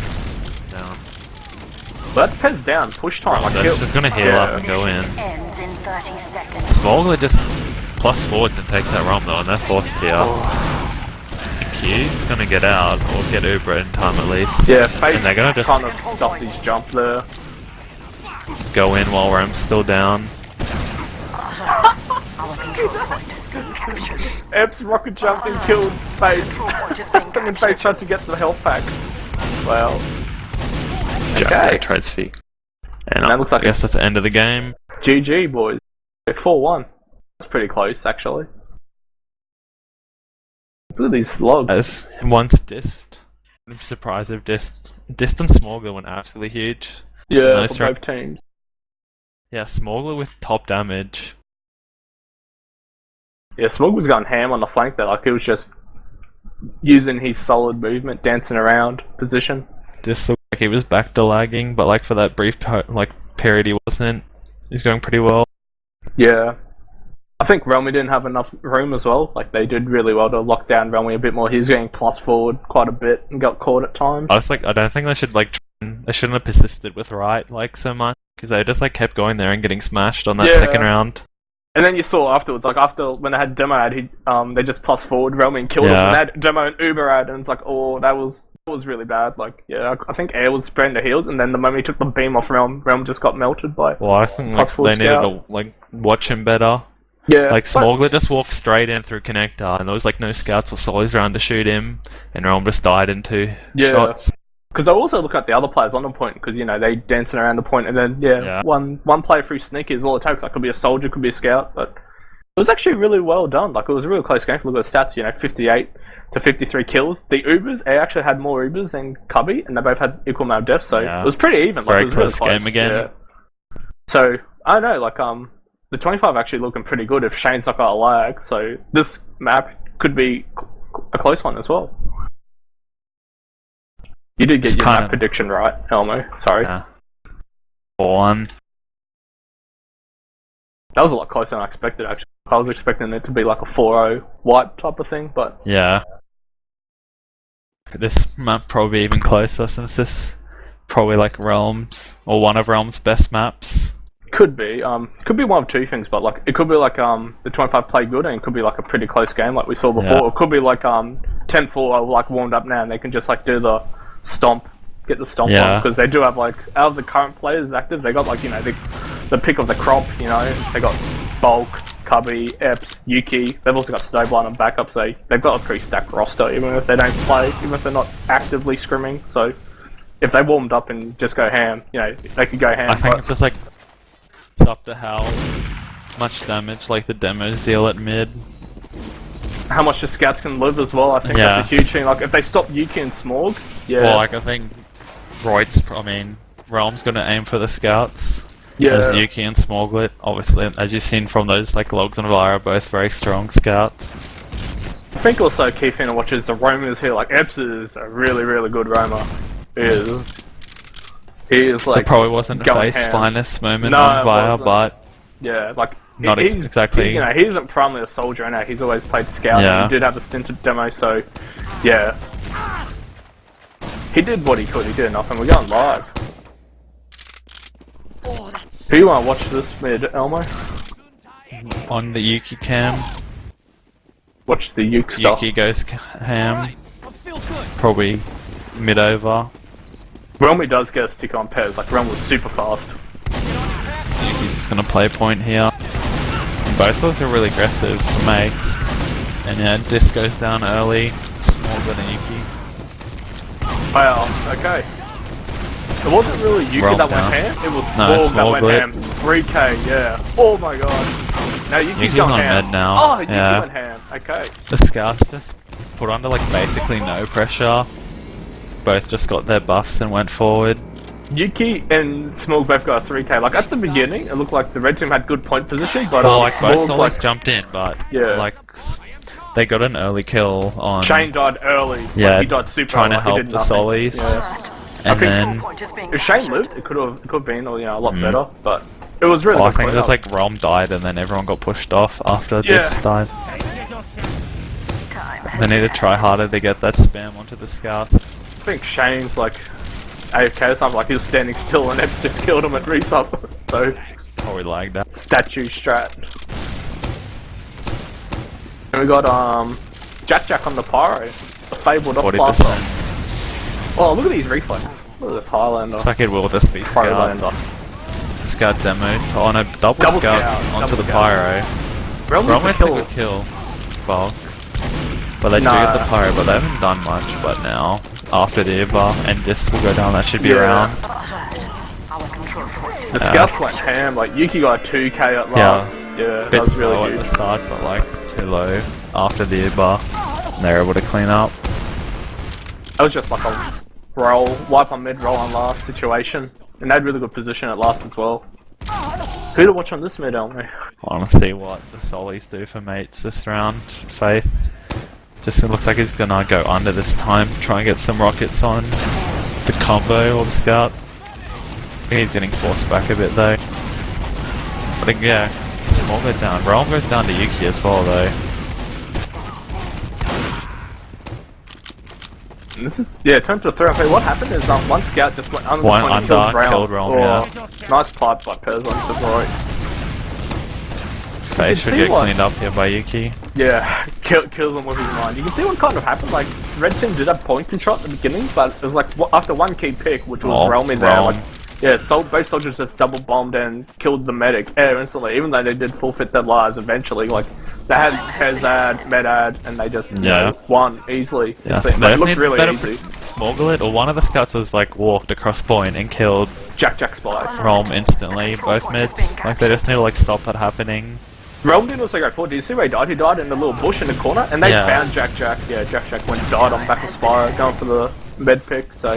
Well, that's Pez down. Push time. Like, That's just gonna heal up and go in. Ends in 30 seconds. Smaller just plus forwards and takes that Realm though, and they're forced here. Oh. Q's gonna get out, or get Uber in time at least. Yeah, Faith And they're gonna just kind of stop his jump there. go in while Realm's still down. Our control point has been captured. Epps rocket jumped and killed Faith. Control point has been And then captured. Faith tried to get to the health pack. Well. Jack Okay. trades feet. And that looks like I guess that's the end of the game. GG, boys. 4-1. That's pretty close, actually. Look at these logs. As once dissed. I'm surprised they've dissed and Smaugler went absolutely huge. Yeah, Nice for both teams. Yeah, Smaugler with top damage. Yeah, Smug was going ham on the flank there. Like, he was just using his solid movement, dancing around position. Just looked like he was back to lagging, but like for that brief period he wasn't. He's going pretty well. Yeah. I think Realmy didn't have enough room as well. Like, they did really well to lock down Realmy a bit more. He was getting plus forward quite a bit and got caught at times. I don't think they should they shouldn't have persisted with right like so much, because they just like kept going there and getting smashed on that second round. And then you saw afterwards, like after when they had Demo ad, they just plus forward Realmy and killed him. And they had Demo and Uber ad, and it's like, oh, that was really bad. Like, yeah, I think Air was spreading the heals, and then the moment he took the beam off Realm just got melted by. Well, I think like, they needed to like watch him better. Yeah, like Smaugler just walked straight in through connector, and there was like no scouts or solis around to shoot him, and Realm just died in 2 shots. Because I also look at the other players on the point, because you know they dancing around the point, and then one player through sneaky is all it takes. Like, could be a soldier, could be a scout, but it was actually really well done. Like, it was a really close game. Look at the stats, you know, 58 to 53 kills. The Ubers, they actually had more Ubers than Cubby, and they both had equal amount of deaths, so it was pretty even. Very like, it was close really game again. Yeah. So I don't know, like the 25 actually looking pretty good if Shane's not got a lag. So this map could be a close one as well. You did get your map prediction right, Elmo. Sorry. Yeah. 4-1. That was a lot closer than I expected, actually. I was expecting it to be like a 4-0 wipe type of thing, but... Yeah. This map probably even closer, since this probably like Realms, or one of Realms' best maps. Could be. Could be one of two things, but like it could be like the 25 play good, and it could be like a pretty close game like we saw before. Yeah. It could be like 10-4 like warmed up now, and they can just like do the stomp, get the stomp on, because they do have like out of the current players active, they got like, you know, the pick of the crop. You know, they got Bulk, Cubby, Epps, Yuki. They've also got Snowblind on backup, so they've got a pretty stacked roster, even if they don't play, even if they're not actively scrimming. So if they warmed up and just go ham, you know, they could go ham. I think it's just like it's up to how much damage like the demos deal at mid. How much the scouts can live as well. I think that's a huge thing. Like if they stop Yuki and Smorg, Well, like I think Realm's gonna aim for the scouts. As Yuki and Smorglet, obviously, as you've seen from those like logs on Vira, both very strong scouts. I think also a key thing to watch is the roamers here. Like Epps is a really, really good roamer. He is like. It probably wasn't the face finest moment on Vira, but yeah, like not exactly. You know, he isn't primarily a soldier. I know he's always played scout. Yeah. And he did have a stinted demo, so yeah, he did what he could. He did enough, and we're going live. Who you want to watch this mid, Elmo? On the Yuki cam. Watch the Yuki stuff. Yuki goes ham. Probably mid over. Realmy does get a stick on Pez, like Realm was super fast. Yuki's just gonna play point here. And both of us are really aggressive for mates. And yeah, Disc goes down early. Smaller than Yuki. Wow, okay. It wasn't really Yuki that went ham, it was Smorg that went ham. 3k, yeah. Oh my god. Now Yuki's going on ham. mid now. Oh, Yuki went ham, okay. The scouts just put under like basically no pressure. Both just got their buffs and went forward. Yuki and Smorg both got a 3k. Like at the beginning, it looked like the red team had good point position, but like Smorg, both solos jumped in, but like they got an early kill on. Shane died early. Yeah, like, he died super trying early, to help the solis. Yeah. And then if Shane lived, it could have been, you know, a lot better. But it was really. I think there's like Realm died, and then everyone got pushed off after this died. They need to try harder to get that spam onto the scouts. I think Shane's like AFK or something, like he was standing still and Epps just killed him at resub. So probably lagged out. Statue strat. And we got Jack on the Pyro, the fabled off 40%. Oh, look at these reflex. Look at this Highlander. Looks like it will just be Scout. Scout demoed. Oh no, double scout onto the Pyro. Realm takes a good kill. Bulk. But they do get the Pyro, but they haven't done much. But now, after the Iba and Disc will go down, that should be around. Our control point The scouts went ham, like Yuki got a 2k at last. Yeah, that Bit was slow really at the good. start, but like too low after the U-bar. And they're able to clean up. That was just like a roll, wipe on mid, roll on last situation. And they had really good position at last as well. Who to watch on this mid, Elmy? I want to see what the Solis do for mates this round, Faith. Just it looks like he's gonna go under this time, try and get some rockets on the combo or the scout. I think he's getting forced back a bit though. I think, yeah, Small goes down. Realm goes down to Yuki as well though. This is, yeah, turn to a 3-on-3. What happened is one scout just went under One the point and under, killed Realm, yeah. Nice pipe by Pez on the right. Face should see get what- cleaned up here by Yuki. Yeah, kills him with his mind. You can see what kind of happened. Like, Red Team did have point control at the beginning, but it was like after one key pick, which was Realm in there. Realm. Like, yeah, both soldiers just double bombed and killed the medic instantly. Even though they did forfeit their lives eventually, like they had Pezad, Medad, and they just you know, won easily. Yeah, It they like, just looked need really better easy. Smoggle or one of the scouts has like walked across point and killed Jack Spy. Realm instantly, both mids. Like they just need to like stop that happening. Realm didn't also go forward. Did you see where he died? He died in the little bush in the corner, and they found Jack. Yeah, Jack went and died on back of Spyro, going for the med pick. So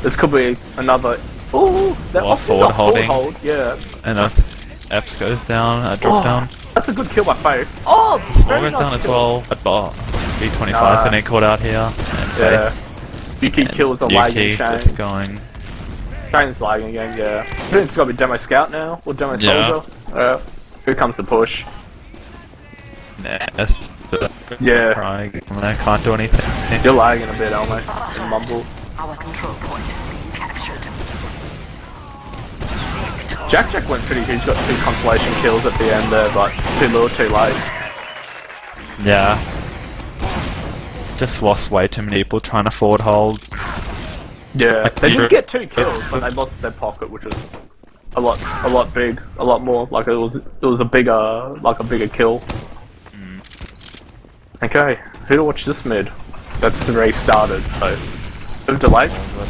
this could be another. Ooh, that Or forward holding. Hold, yeah. And Eps goes down, drop down. That's a good kill by Faith. Oh, Small very goes down nice as kill. well. But B25's getting caught out here. And Yeah. Faith. Yuki kills a lagging Yuki chain. just going. Chain's lagging again, yeah. I think it's got to be Demo Scout now, or Demo Yeah. Soldier. Here comes the push. Nah, Yeah. crying. I can't do anything. You're lagging a bit, Elmo. In Mumble. Our control point is being captured. Jack went pretty good. He's got 2 consolation kills at the end there, but too little, too late. Yeah. Just lost way too many people trying to forward hold. Yeah, Like, they you- did get 2 kills, but they lost their pocket, which was a lot big, a lot more. Like it was a bigger kill. Okay, who to watch this mid? That's the race started, so bit of delay.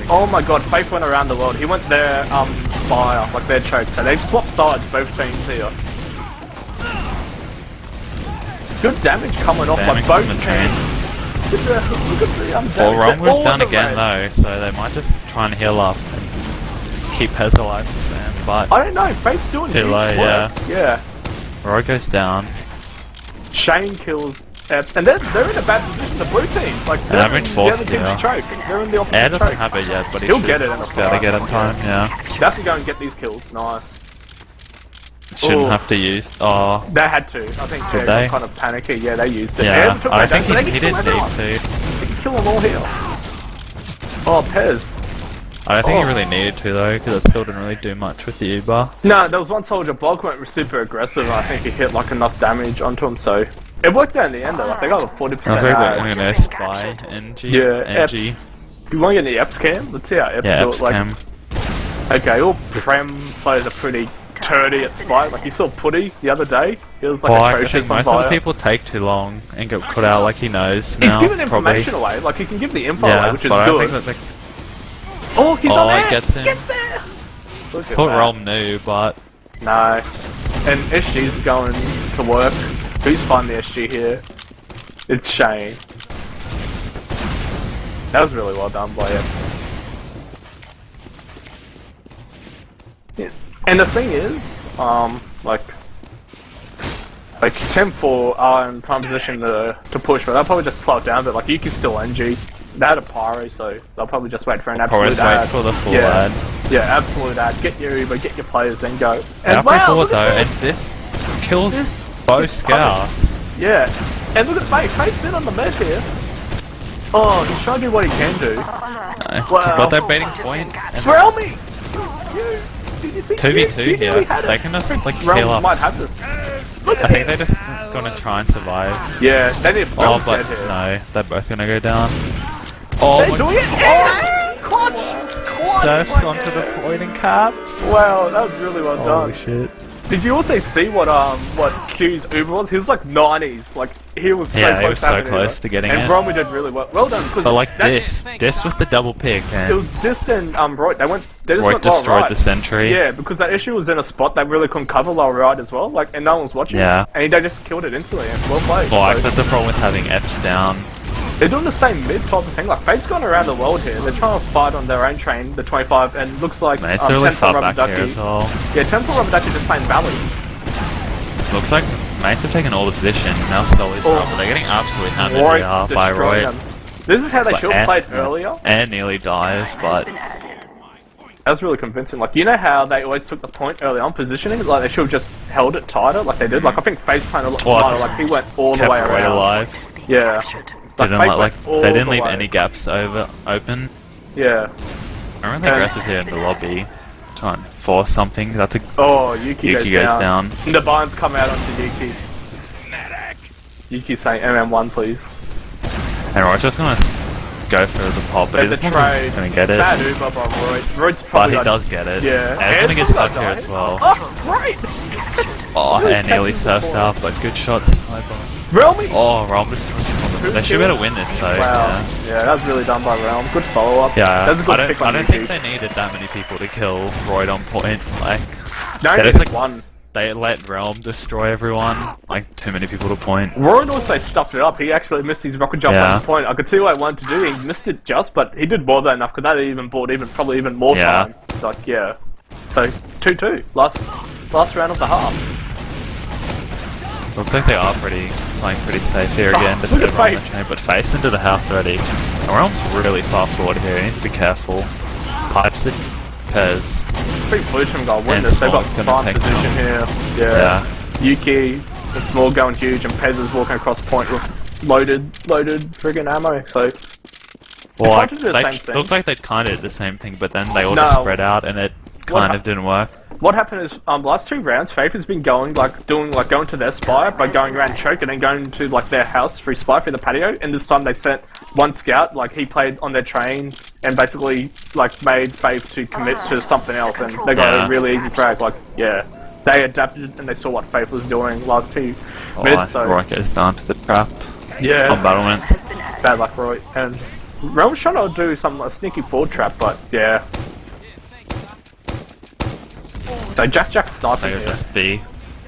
Oh my god, Faith went around the world. He went there, fire, like their choke. So they've swapped sides, both teams here. Good damage coming off by both from the teams. trains. Look at the Well, damage. Realm goes All down the again red. though, so they might just try and heal up and keep Pez alive to spam, but I don't know, Faith's doing Too huge low, work. Yeah. Roy goes down. Shane kills Eps, and they're in a bad position, the blue team. Like, And they've been forced the other team's here. choke. They're in the opposite Air doesn't choke. have it yet, but He'll should get it in a be able to fight. get in time, yeah. They have to go and get these kills, nice. Shouldn't Ooh. have to use. Oh, They had to. I think Did they they? got kind of panicky. Yeah, they used it. yeah. Air took I their think damage, but they he can didn't kill need everyone. to. They can kill them all here. Oh, Pez. I don't think he Oh. really needed to though, because it still didn't really do much with the U-bar. No, there was one soldier, Blog went super aggressive, and I think he hit like enough damage onto him, so it worked out in the end though. Like they got a 40% I was like, ad. we're gonna spy NG. Yeah, NG. Eps. You want to get the Eps cam? Let's see how Eps Yeah, do it. Eps Like, cam. okay, all Prem players are pretty turdy at Spy. Like you saw Putty the other day. He was like Well, I atrocious think on most of the fire. people take too long and get cut out like he knows He's now, giving probably. information away. Like he can give the info away, Yeah, which is but I good. think that Oh, he's on it there! gets him. there! Look I at thought that. Realm knew, but No. And SG's going to work. Who's finding the SG here? It's Shane. That was really well done by him. Yeah. And the thing is, like 10-4 are in prime position to push, but they'll probably just slow it down a bit. Like Yuki's still NG. They had a pyro, so they'll probably just wait for an probably absolute just wait ad. for the full Yeah. ad. Yeah, absolute ad. Get your Uber, get your players, then go. They're And pretty wow, forward look though, at and this. this kills This- both this scouts. Yeah, and look at Faith. Faith's in on the med here. Oh, he's trying to do what he can do. But they're beating point. And Thrill me! Did you see 2v2 you here. really had They it. can just like Realm heal up. might have this. Look I at think it. they're just gonna try and survive. Yeah, they need Oh, Realm's but dead here. no, they're both gonna go down. Oh They're my doing it! Oh, clutch! Surfs onto the point and caps. Wow, that was really well Holy done. shit. Did you also see what Q's Uber was? He was like 90s. Like he was so Yeah, close he was so having close it. to getting and it. Bromley did really well. Well done. 'Cause But like that's- this with the double pick, It and was just in right. They just Roy went lower destroyed right. the sentry. Yeah, because that issue was in a spot they really couldn't cover lower right as well. Like, and no one was watching. Yeah. And they just killed it instantly. And well played. Like, So- that's the problem with having Fs down. They're doing the same mid type of thing. Like, Fate's gone around the world here. They're trying to fight on their own train, the 25, and looks like Mate, it's really 10 for far Rubber back here Ducky. as well. Yeah, 10 for Rubber Ducky just playing Valley. Looks like Mace have taken all the position. Now Sully's Oh. up, but they're getting absolutely hammered Roy here by destroying Roy. them. This is how they But should have played yeah. earlier. And nearly dies, but That was really convincing. Like, you know how they always took the point early on positioning? Like, they should have just held it tighter, like they did. Like, I think Fate's playing a lot Well, tighter. Like, he went all the kept way Roy around. alive. Yeah. Didn't Faith let, like went all they didn't the leave way. any gaps open. Yeah. I'm really aggressive here in the lobby. Try and force something. That's a Oh, Yuki, Yuki goes down. And the binds come out onto Yuki. Yuki saying MM1, please. and Roy's just gonna go for the pop, but he There's doesn't the trade. gonna get it. Bad Uber by Royd. Royd's But probably he like, does get it. Yeah. And he's gonna get it's stuck not here dying. as well. Oh, great! Oh, Really and nearly catches the surfs ball. out, but good shots. Realmy? Oh, Realm just they should better win this though. Wow. Yeah. Yeah, that was really done by Realm. Good follow up. Yeah, That was a good I pick don't, on I don't Yuki. think they needed that many people to kill Royd on point. Like, No, they they just, just like, one. they let Realm destroy everyone. Like, too many people to point. Royd also stuffed it up. He actually missed his rocket jump Yeah. on the point. I could see what he wanted to do. He missed it just, but he did more than enough because that even bought probably even more Yeah. time. It's like, yeah. So 2-2. Last round of the half. Looks like they are playing pretty safe here again. Just look at everyone on the Faith. chain, but face into the house already. And Realm's really far forward here. He needs to be careful. Pipes it, because Pretty foolish from goal win And this. They've got Small's gonna fine take position here. Yeah. yeah. Yuki and Small going huge, and Pez is walking across point with loaded friggin' ammo. So Well, like, tried to do the same thing. looked like they'd kind of did the same thing, but then they all No. just spread out, and it kind hap- of didn't work. what happened is, last 2 rounds, Faith has been going going to their spire by going around choke and then going to like their house through spire through the patio. And this time they sent one scout, like he played on their train and basically like made Faith to commit to something else, and they got Yeah. a really easy frag. Like, yeah, they adapted and they saw what Faith was doing last 2 Oh, minutes. So Roy goes down to the trap yeah, on battlements. bad luck, Roy. And Realm's trying to do some sneaky forward trap, but yeah. So Jack's sniping They here. just be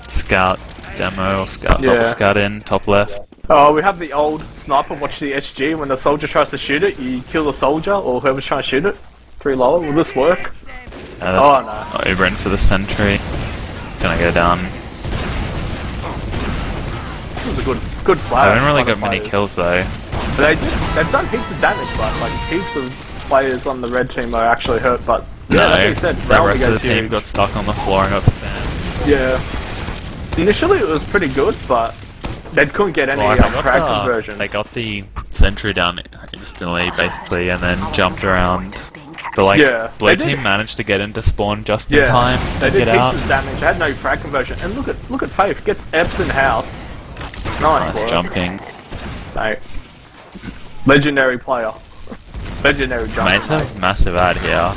scout demo or scout Yeah. double scout in top left. Oh, we have the old sniper watch the SG. When the soldier tries to shoot it, you kill the soldier or whoever's trying to shoot it. 3 lower. Will this work? Oh, no. Uber in for the sentry. Gonna go down. This is a good I player. haven't really by the got many players. kills though. But they've done heaps of damage, but like heaps of players on the red team are actually hurt. But yeah, No, that being said, the Realm rest of the goes team huge. got stuck on the floor and got spammed. Yeah. Initially it was pretty good, but they couldn't get any Well, frag conversion. they got the sentry down instantly, basically, and then jumped around. But like, Yeah, blue they did- team managed to get into spawn just in Yeah, time they to did get out. heaps of damage. They had no frag conversion. And look at Faith gets Epps in house. Nice Nice work. jumping. Mate. Legendary player. Legendary jumper. Mates mate. have massive ad here.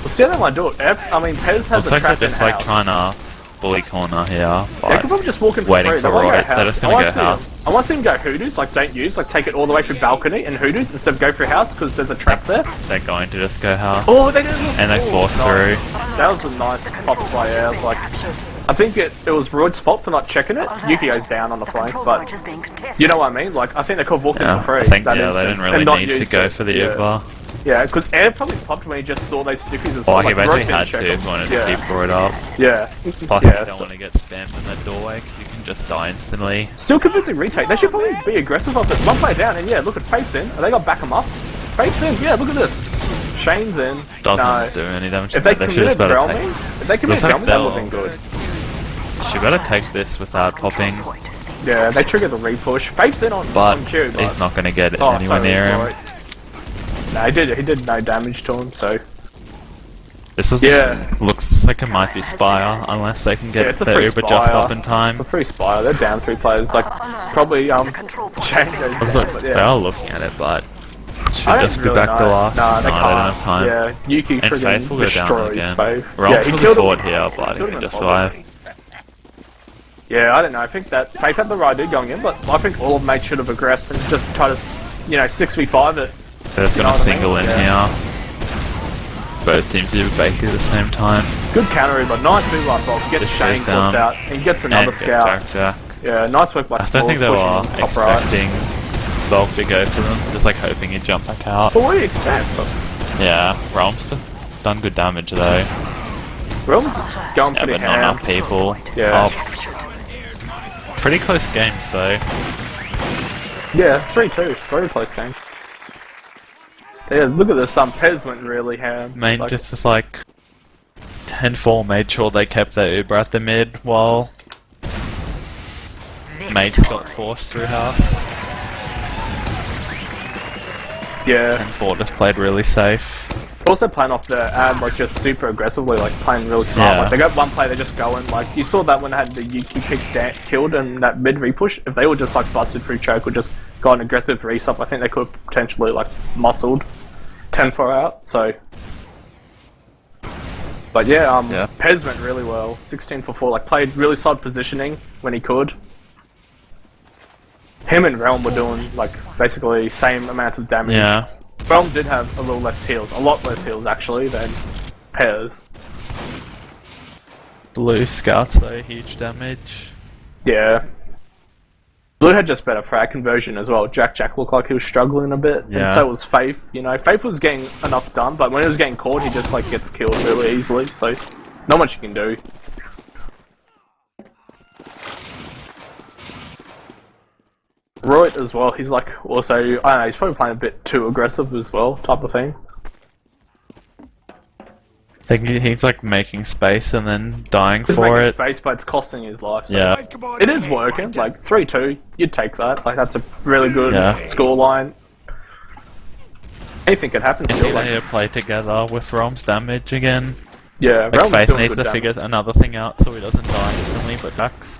We'll see how they might do it. Pez has Looks a like they're trap in just like house. trying to bully corner here, They but could probably just walk in waiting free. for They won't go Roy. house. They're just I gonna wanna go see house. I want to see them go Hoodoos, like don't use, like take it all the way through balcony and Hoodoos instead of go through house because there's a trap there. they're going to just go house. Oh, they didn't. And they force through. That was a nice pop play out. Like, I think it was Royd's fault for not checking it. Yuki goes down on the flank, but you know what I mean? Like, I think they could have walked in Yeah, for free. I think that they instance, didn't really and not need to used go it. for the yeah. Uber. Yeah, because Air probably popped when he just saw those stickies as well. Oh, he like, basically Royd had didn't to check if he them. wanted yeah. to keep Royd up. Yeah. Plus, yeah, you don't want to get spammed in that doorway because you can just die instantly. Still convincing retake. They should probably be aggressive off it. One player down, and yeah, look at Faith's in. Are they got back him up? Faith's in. Yeah, look at this. Shane's in. Doesn't No. do any damage. If they They should just committed better Realmy, take. if they committed Looks like Realmy, that would have they'll- been good. She better take this without popping, Yeah, they triggered the repush. Faith's in on but Q, but he's not going to get it Oh, anywhere sorry, near him. right. No, he did no damage to him, so This is Yeah. looks like it might be Spire unless they can yeah, get it's a the free Uber Spire. just up in time. It's a free Spire. They're down 3 players. Like probably Shane goes Looks down, like but they yeah. are looking at it, but should I don't just be really back to know. last. Nah, they no, can't. they don't have time. Yeah, Yuki And friggin' Faith will go down destroys again. Faith. Realms Yeah, he will killed be forward him. here, but I Killed think him he just in survive. Yeah, I don't know. I think that Faith had the right idea going in, but I think all of mates should have aggressed and just try to, 6v5 it. They're just You gonna know what I mean? single in Yeah. here. Both teams do Baker at the same time. Good counter, but nice move like Bob. Gets Just Shane goes down. caught out. He gets another And gets scout. Jack. Yeah, nice work by I don't think they Paul, were pushing top right. expecting Volk to go for them, just like hoping he'd jump back out. But what do you expect? Yeah, Realm's done good damage though. Realm's going Yeah, pretty but not ham. enough people. Yeah. Oh, pretty close game, so Yeah, 3-2. Very close game. Yeah, look at this. Pez went really ham. main Like, just as like 10-4 made sure they kept their Uber at the mid while mates got forced through house. yeah. 10-4 just played really safe. Also playing off the ad, like just super aggressively, like playing really smart. Yeah. Like they got one play, they just go in. Like you saw that when they had the Yuki pick killed and that mid repush. If they were just like busted through choke or just got an aggressive resup, I think they could have potentially like muscled 10-4 out. So, but yeah, Yeah. Pez went really well. 16 for 4. Like played really solid positioning when he could. Him and Realm were doing like basically same amount of damage. Yeah. Realm did have a little less heals, a lot less heals actually than Pez. Blue scouts though, huge damage. Yeah. Blue had just better frag conversion as well. Jack looked like he was struggling a bit, Yeah. and so was Faith. Faith was getting enough done, but when he was getting caught, he just like gets killed really easily. So, not much you can do. Roit as well. He's like also, I don't know. He's probably playing a bit too aggressive as well, type of thing. I think he's like making space and then dying He's for making it. space, but it's costing his life. So Yeah. it is working. Like 3-2, you'd take that. Like that's a really good Yeah. scoreline. Anything could happen. If Still, they like, need to play together with Realm's damage again. yeah, Like Realm's Faith doing needs good to damage. figure another thing out so he doesn't die instantly, but Ducks.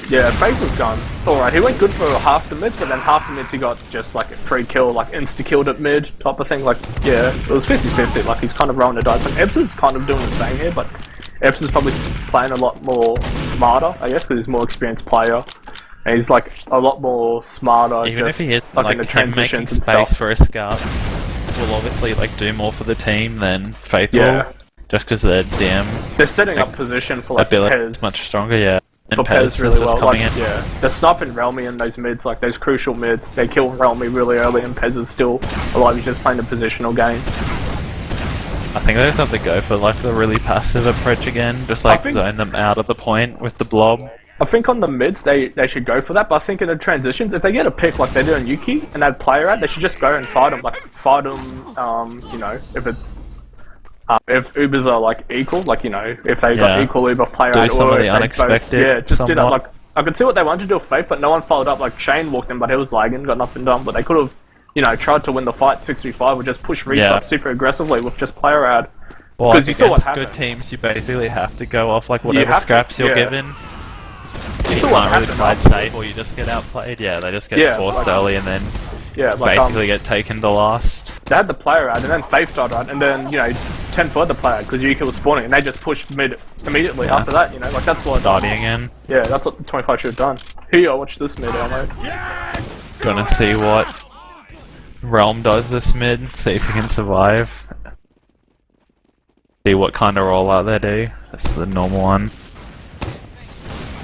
Yeah, Faith was gone. Alright, he went good for half the mids, but then half the mids he got just like a free kill, like insta-killed at mid type of thing. Like, yeah, it was 50-50. Like, he's kind of rolling the dice. And Ebbs is kind of doing the same here, but Ebbs is probably playing a lot more smarter, I guess, because he's a more experienced player. And he's like a lot more smarter. Even just, if he hit like, like in the him making transitions and space stuff. for his scouts, will obviously like do more for the team than Faith Yeah. will. Just because their DM They're setting like, up position for like ability Pez. is much stronger, yeah. And For Pez Pez is really just well. coming Like, in. yeah, they're sniping Realmy in those mids, like those crucial mids. They kill Realmy really early, and Pez is still alive. He's just playing the positional game. I think they just have to go for like the really passive approach again, just like think- zone them out of the point with the blob. I think on the mids they should go for that, but I think in the transitions, if they get a pick like they did on Yuki and add player ad, they should just go and fight them. Like fight them, if it's if Ubers are like equal, like if they got Yeah. equal Uber player Do ad, some or of the if they both- unexpected yeah, just do that. somewhat. Like I could see what they wanted to do with Faith, but no one followed up. Like Shane walked in, but he was lagging, got nothing done. But they could have, tried to win the fight 6v5 or just push resup Yeah. super aggressively with just player ad. Well, 'Cause like, you saw what against good happened. teams, you basically have to go off like whatever have to, scraps you're yeah. given. You saw what can't really happened play it after. safe, or you just get outplayed. Yeah, they just get Yeah, forced like- early and then Yeah, like basically get taken to last. they had the player ad, and then Faith died right, and then 10 further player because Yuki was spawning, and they just pushed mid immediately Yeah. after that. Like that's what. Starting again. Yeah, that's what the 25 should have done. Here, watch this mid, Elmo. Gonna see what Realm does this mid, see if he can survive. See what kind of rollout they do. That's the normal one.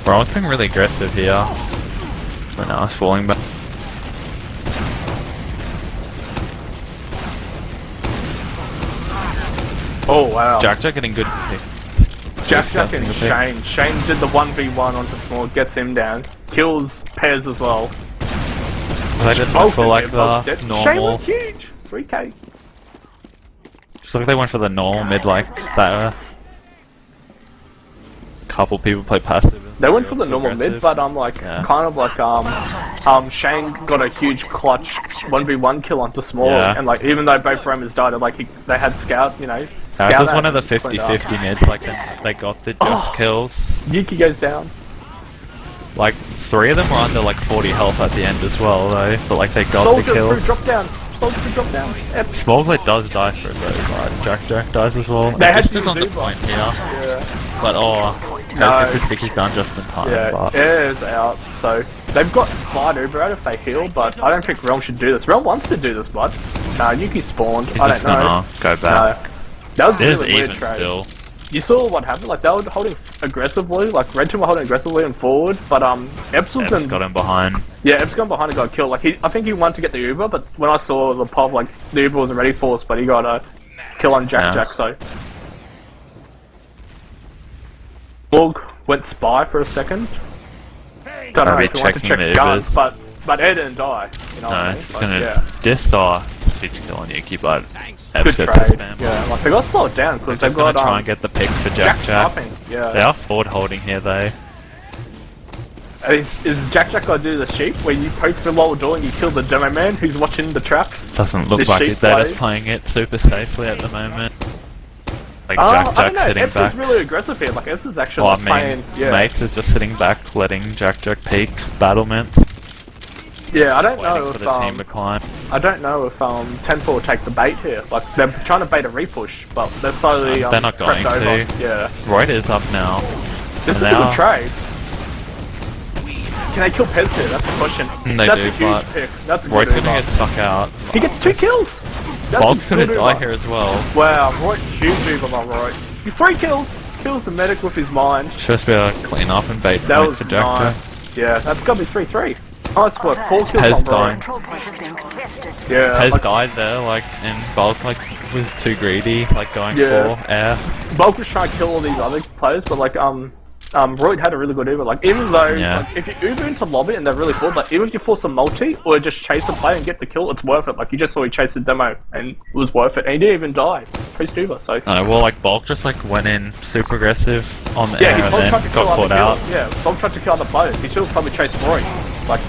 Realm's being really aggressive here. But now it's falling back. Oh wow. Jack getting good hits. Jack and Disgusting pick. Shane. Shane did the 1v1 onto small, gets him down, kills Pez as well. They just went for like Both the dead. Shane normal. went huge. 3k. Just like they went for the normal mid like that. Couple people play passive. They went for the too normal mid, aggressive. but I'm like Yeah. kind of like Shane got a huge clutch 1v1 kill onto small, Yeah. and like even though both Romans died, like they had scout, This scout was out one of the and cleaned up. 50-50 mids, like they got the just kills. Yuki goes down. Like 3 of them were under like 40 health at the end as well though, but like they got Soldier the kills. through drop down. Smog to drop down. Yep. Smoglet does die for it though, but Jack dies as well. They had Just to is on the do point here. Yeah. But Taz gets his stickies done just in time. Yeah, But Air's out, so they've got slide Uber out if they heal, but I don't think Realm should do this. Realm wants to do this, bud. Nah, Yuki spawned. he's I just don't know. gonna go back. No. That was a It is really weird even trade. still. You saw what happened? Like, they were holding aggressively, like, Red Team were holding aggressively and forward, but, Eps was Eps got him behind. Yeah, Eps got behind and got killed. Like, I think he wanted to get the Uber, but when I saw the pop, like, the Uber wasn't ready for us, but he got a kill on Jack, so. Morg went spy for a second. Don't know Maybe if he wanted to checking check the guns, Ubers. but Air didn't die. You know what I No, mean? it's Like, gonna yeah. Distar bitch kill on Yuki, but Good Eps gets trade. his spam. Yeah, like, they got slowed down, because they've Just gonna got, try and get the pick for Jack. sniping. Yeah. They are forward holding here though. Is Jack gonna do the sheep where you poke the lower door and you kill the demo man who's watching the traps? Doesn't look This like sheep it. They're play. just playing it super safely at the moment. Like I don't Jack know, sitting Eps back. is really aggressive here, like Eps is actually Well, I mean, playing, yeah. Mates is just sitting back, letting Jack peek battlements, Yeah, I don't waiting know for if, the team to climb. I don't know if, 10-4 will take the bait here, like, they're trying to bait a repush, but they're slowly, They're not going crept over. to. Yeah. Royd is up now. This is And a now- good trade. Can they kill Pez here? That's the question. They That's do, a huge but pick. That's a good Royd's gonna Uber. get stuck out. He gets 2 kills! That's Bulk's a gonna good die Uber. here as well. Wow, Roy, huge Uber by Roy. 3 kills! Kills the medic with his mind. Should just be able to clean up and bait That point was for Jack. nice. Yeah, that's gotta be 3-3. Nice work, 4 kills Pez on Roy. dying. Control point is being contested. Yeah, Pez like, died there, like, and Bulk like was too greedy, like going Yeah. for air. Bulk was trying to kill all these other players, but like, Royd had a really good Uber. Like, even though, Yeah. like, if you Uber into lobby and they're really forward, like, even if you force a multi or just chase the player and get the kill, it's worth it. Like, you just saw he chased the demo and it was worth it. And he didn't even die. Post Uber, so. No, well, like Bulk just like went in super aggressive on the Yeah, air he and Bulk then tried to kill got other caught out. kills. Yeah, Bulk tried to kill other players. He should have probably chased Roy. Like,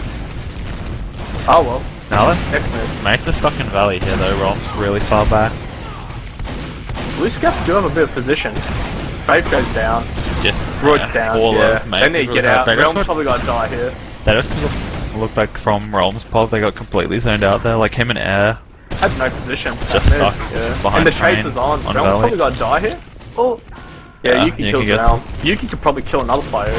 oh well. Now let's Next move. Mates are stuck in Valley here though, Rom's really far back. Blue Scouts do have a bit of position. Faith goes down. Just Royd's down. all Yeah, of Mates they need to really get out. They Realm's just, probably gotta die here. they just looked like from Realm's pod, they got completely zoned out there, like him and Air. Had no position. Just That mid, stuck yeah. behind And the train chase is on. on Realm's Valley. probably gotta die here. Oh. Yeah, Yeah, Yuki Yuki kills gets- Realm. Yuki could probably kill another player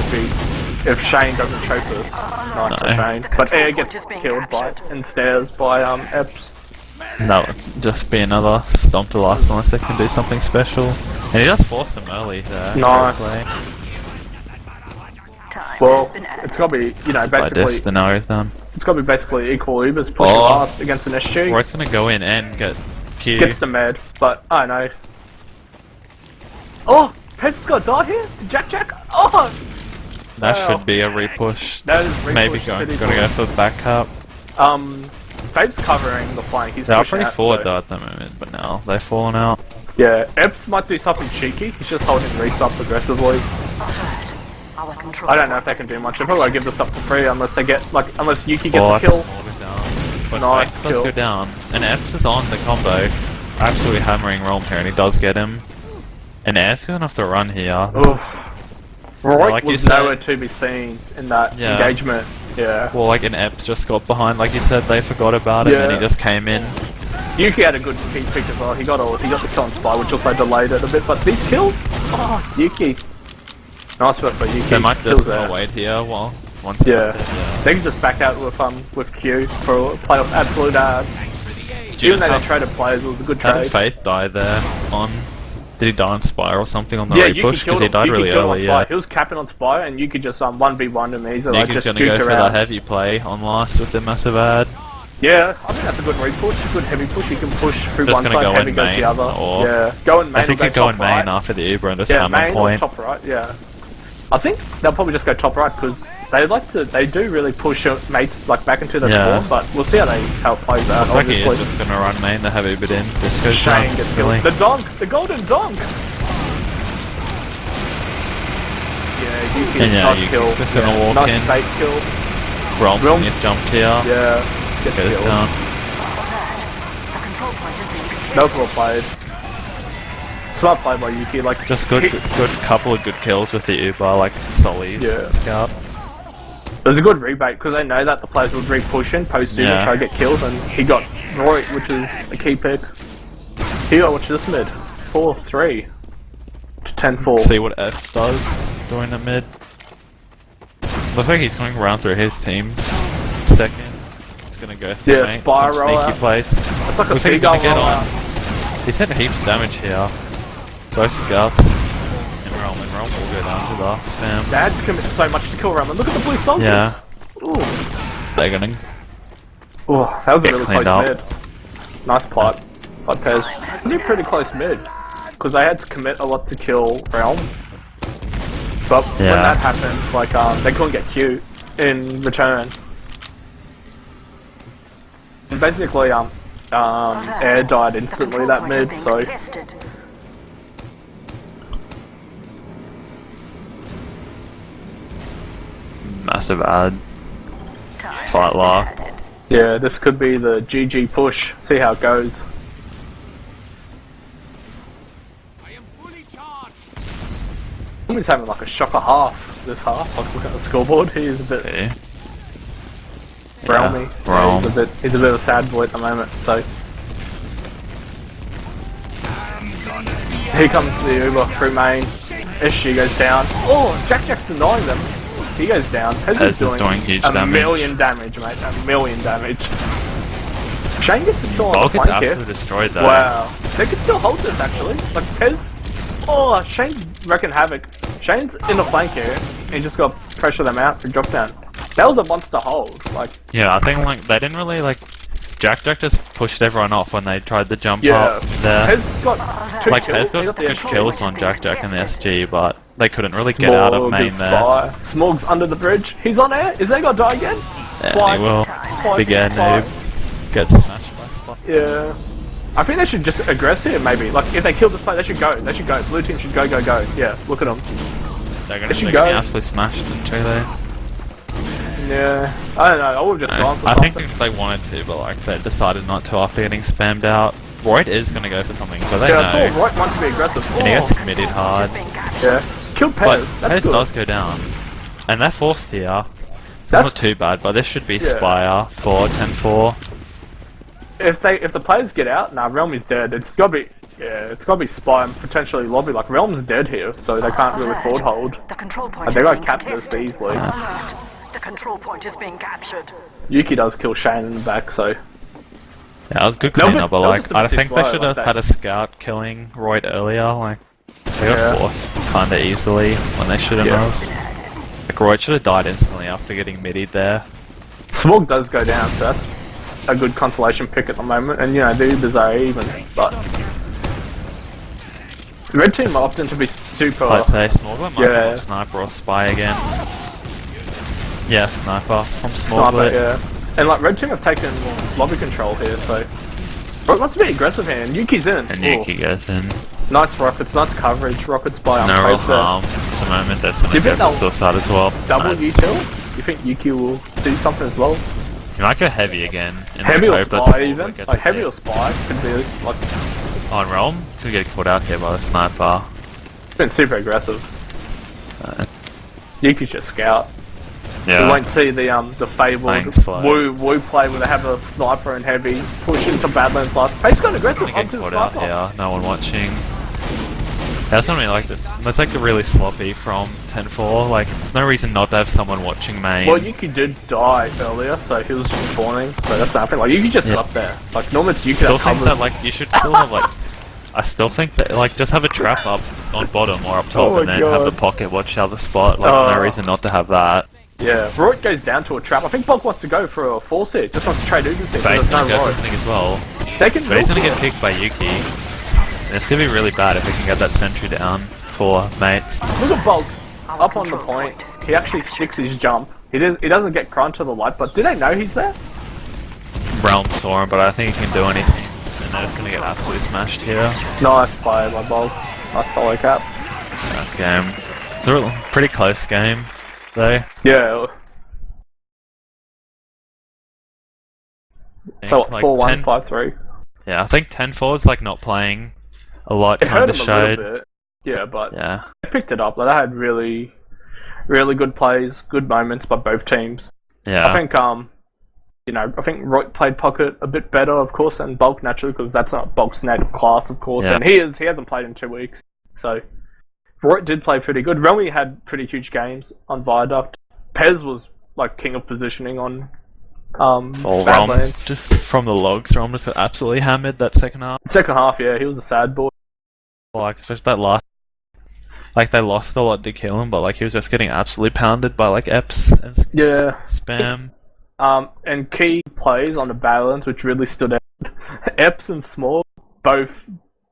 if Shane doesn't choke us. Nice for No. Shane. But Air gets killed by and Stairs by Eps. No, it's just be another stomp to last unless they can do something special. And he does force him early there. Nice. Play. Time Well, has been added. it's gotta be, you know, Like this, basically, the now is done. it's gotta be basically equal Ubers pushing Oh. last against an SG. Royd's gonna go in and get Q. Gets the med, but I don't know. Oh, Pez has got to die here. Jack. Oh, That wow. should be a repush. that is Maybe repush gonna pretty go good. for the backup. Fave's covering the flank. He's They are pushing pretty out, forward so- though at the moment, but now they've fallen out. Yeah, Eps might do something cheeky. He's just holding Reese up aggressively. Alert. Our control I don't know if they point can is do being much. They'll probably give this up for free unless they get unless Yuki gets Oh, a kill. that's down. But Nice Mace does kill. go down, and Epps is on the combo, absolutely hammering Realm here, and he does get him. And Air's gonna have to run here. Ugh. Roy like you was said- nowhere to be seen in that Yeah. engagement. Yeah. Well, like, and Epps just got behind, like you said, they forgot about it, and Yeah. he just came in. Yuki had a good key pick as well. He got the kill on Spy, which also delayed it a bit. But these kills, oh, Yuki, nice work for Yuki. They might Kills just there. wait here while once he Yeah. does it, yeah. They can just back out with Q for a playoff absolute ad. Even though they traded players, it was a good How did trade. Faith die there on... Did he die on Spire or something on the Yeah, repush? Yuki Because killed he him. died Yuki really killed him on early, Spy. yeah. He was capping on Spy, and you could just 1v1 him easily. Like, Yuki's just gonna go juke for the around. heavy play on last with the massive ad. Yeah, I think that's a good repush, a good heavy push. You can push through Just one gonna side, go heavy in goes main, the other. or- Yeah, go in main. I think or he'd go in top main right. after the Uber and just Yeah, hammer main point. or top right. Yeah, I think they'll probably just go top right because they do really push mates like back into the Yeah. spawn. But we'll see how it plays out. Looks like he obviously. is just gonna run main, the heavy bit in. This goes Shane down gets silly. killed. The donk, the golden donk. Yeah, Yuki's And yeah, nice Yuki's kill. just gonna walk nice in. fake kill. Realm's Realm- gonna get jumped here. Yeah, gets Goes killed. down. The control point is being contested. That was well played. Smart play by Yuki. Like Just good couple of good kills with the Uber, like Solly's Yeah. scout. It was a good rebate because they know that the players would re-push in post Uber Yeah. try to get kills, and he got Roy, which is a key pick. Here, which is mid. 4-3 to 10-4. See what F does doing the mid. Looks like he's going around through his teams. Second. He's gonna go through mate. Some spiral sneaky plays. It's like a Looks like he's seagull gonna get roll on. out. He's hitting heaps of damage here. Both scouts. And Realm will go down to the spam. They had to commit so much to kill Ramen. Look at the blue soldiers. Yeah. Ooh. They're gonna Oh, that was a get really cleaned close up. mid. Nice plot. But Pez. It was a pretty close mid. Because they had to commit a lot to kill Realm. But when Yeah. that happened, like, they couldn't get Q in return. And basically, Air died The instantly control that point is mid, being so... contested. massive ad. Time Fight has been law. added. Yeah, this could be the GG push. See how it goes. I am fully charged. He's having like a shocker half this half. Like look at the scoreboard. He's a bit Okay. realmy. Realm. He's a bit of a sad boy at the moment. So here comes the Uber through main. SG goes down. Oh, Jack's denying them. He goes down. Pez is doing huge a damage. million damage, mate. A million damage. Shane gets the kill on Bulk the gets flank here. absolutely destroyed though. Wow. They could still hold this actually. Like Pez. Oh, Shane's wrecking havoc. Shane's in the flank here. And he just got to pressure them out for drop down. That was a monster hold. Like, Yeah, I think like they didn't really like. Jack just pushed everyone off when they tried to jump yeah. up there. Pez got two Like kills. Pez got He the good SG. kills on Jack and the SG, but they couldn't really get out of Smog main is there. spy. Smog's under the bridge. He's on air. Is they gonna die again? Yeah, Twice. he will. Twice. Big air Twice. noob. Gets smashed by Spot. Yeah. I think they should just aggress here, maybe. Like, if they kill this play, they should go. They should go. Blue team should go, go, go. Yeah, look at them. They're They gonna should be go. absolutely smashed into there. Yeah. I don't know. I would've just gone for I think something. they wanted to, but like they decided not to after getting spammed out. Royd is gonna go for something, but they Yeah, I saw know. Roy want to be aggressive. And he Oh, gets committed hard. Being captured. yeah. Kill Pez. But That's Pez good. does go down. And they're forced here. So it's That's- not too bad, but this should be Yeah. Spire for 10-4. If the players get out, nah, Realm is dead. It's gotta be, yeah, it's gotta be Spy and potentially Lobby. Like Realm's dead here, so they can't really forward hold. The control point And is they got being captured this contested. easily. Alert. The control point is being captured. Yuki does kill Shane in the back, so Yeah, it was good They'll cleanup, be- but they'll like just a I bit too think they slow, should like have that. had a scout killing Royd earlier. Like they got Yeah. forced kinda easily when they shouldn't Yeah. have. Like Royd should have died instantly after getting middied there. Smog does go down, so that's a good consolation pick at the moment. And you know, the Ubers are even, but Red team often to be super. I'd say Smoglet might Yeah. be sniper or spy again. Yeah, sniper from Sniper, Smoglet. yeah. And like Red team have taken lobby control here, so Rock wants to be aggressive here, and Yuki's in. And Ooh. Yuki goes in. Nice rockets, nice coverage. Rockets by No real Face there. harm at the moment. That's gonna Do you go think for they'll suicide as well. Double Nice. util? You think Yuki will do something as well? You might go heavy again. And Heavy or hope that spy Smoglet even? gets Like a heavy hit. or spy could be like On Realm, could get caught out here by the sniper. been super aggressive. Yuki's just scout. We Yeah. won't see the Playing fabled slow. woo play where they have a sniper and heavy push into Badlands last. Face got aggressive Gonna get onto the caught out sniper. here. No one watching. That's what I mean. Like this. That's like the really sloppy from 10-4. Like, there's no reason not to have someone watching main. Well, Yuki did die earlier, so he was just spawning. So that's nothing. Like Yuki just Yeah. up there. Like normally it's Yuki still that think covers. that like you should still have like. I still think that like just have a trap up on bottom or up top, Oh and my then have the God. pocket watch out the spot. Like, Oh. no reason not to have that. Yeah, Roy goes down to a trap. I think Bog wants to go for a force hit. Just wants to trade Ubers here. Face There's no gonna go for Roy. this thing as well. They can But he's milk gonna it. get picked by Yuki. And it's gonna be really bad if we can get that sentry down for mates. Look at Bulk Our up on the control point. point is He being actually captured. sticks his jump. He doesn't get crunch to the light, but do they know he's there? Realm saw him, but I think he can do anything. And they're just gonna get absolutely smashed here. Nice play by Bulk. Nice solo cap. That's game. It's a pretty close game, though. Yeah. I So think, like, 4-1, 10 5-3. Yeah, I think 10-4 is like not playing a lot. It Kind hurt of him a showed. little bit. Yeah, but Yeah, they picked it up. Like, they had really good plays, good moments by both teams. yeah. I think you know, I think Roy played Pocket a bit better, of course, than Bulk naturally, because that's not Bulk's native class, of course, Yeah. and he hasn't played in 2 weeks, so Roy did play pretty good. Relmy had pretty huge games on Viaduct. Pez was like king of positioning on Rom, Badlands. just from the logs, Rom just got absolutely hammered that second half. Second half, yeah, he was a sad boy. Like, especially that last... Like, they lost a lot to kill him, but like he was just getting absolutely pounded by like Eps and Yeah. Spam. And key plays on the Badlands, which really stood out. Epps and Small both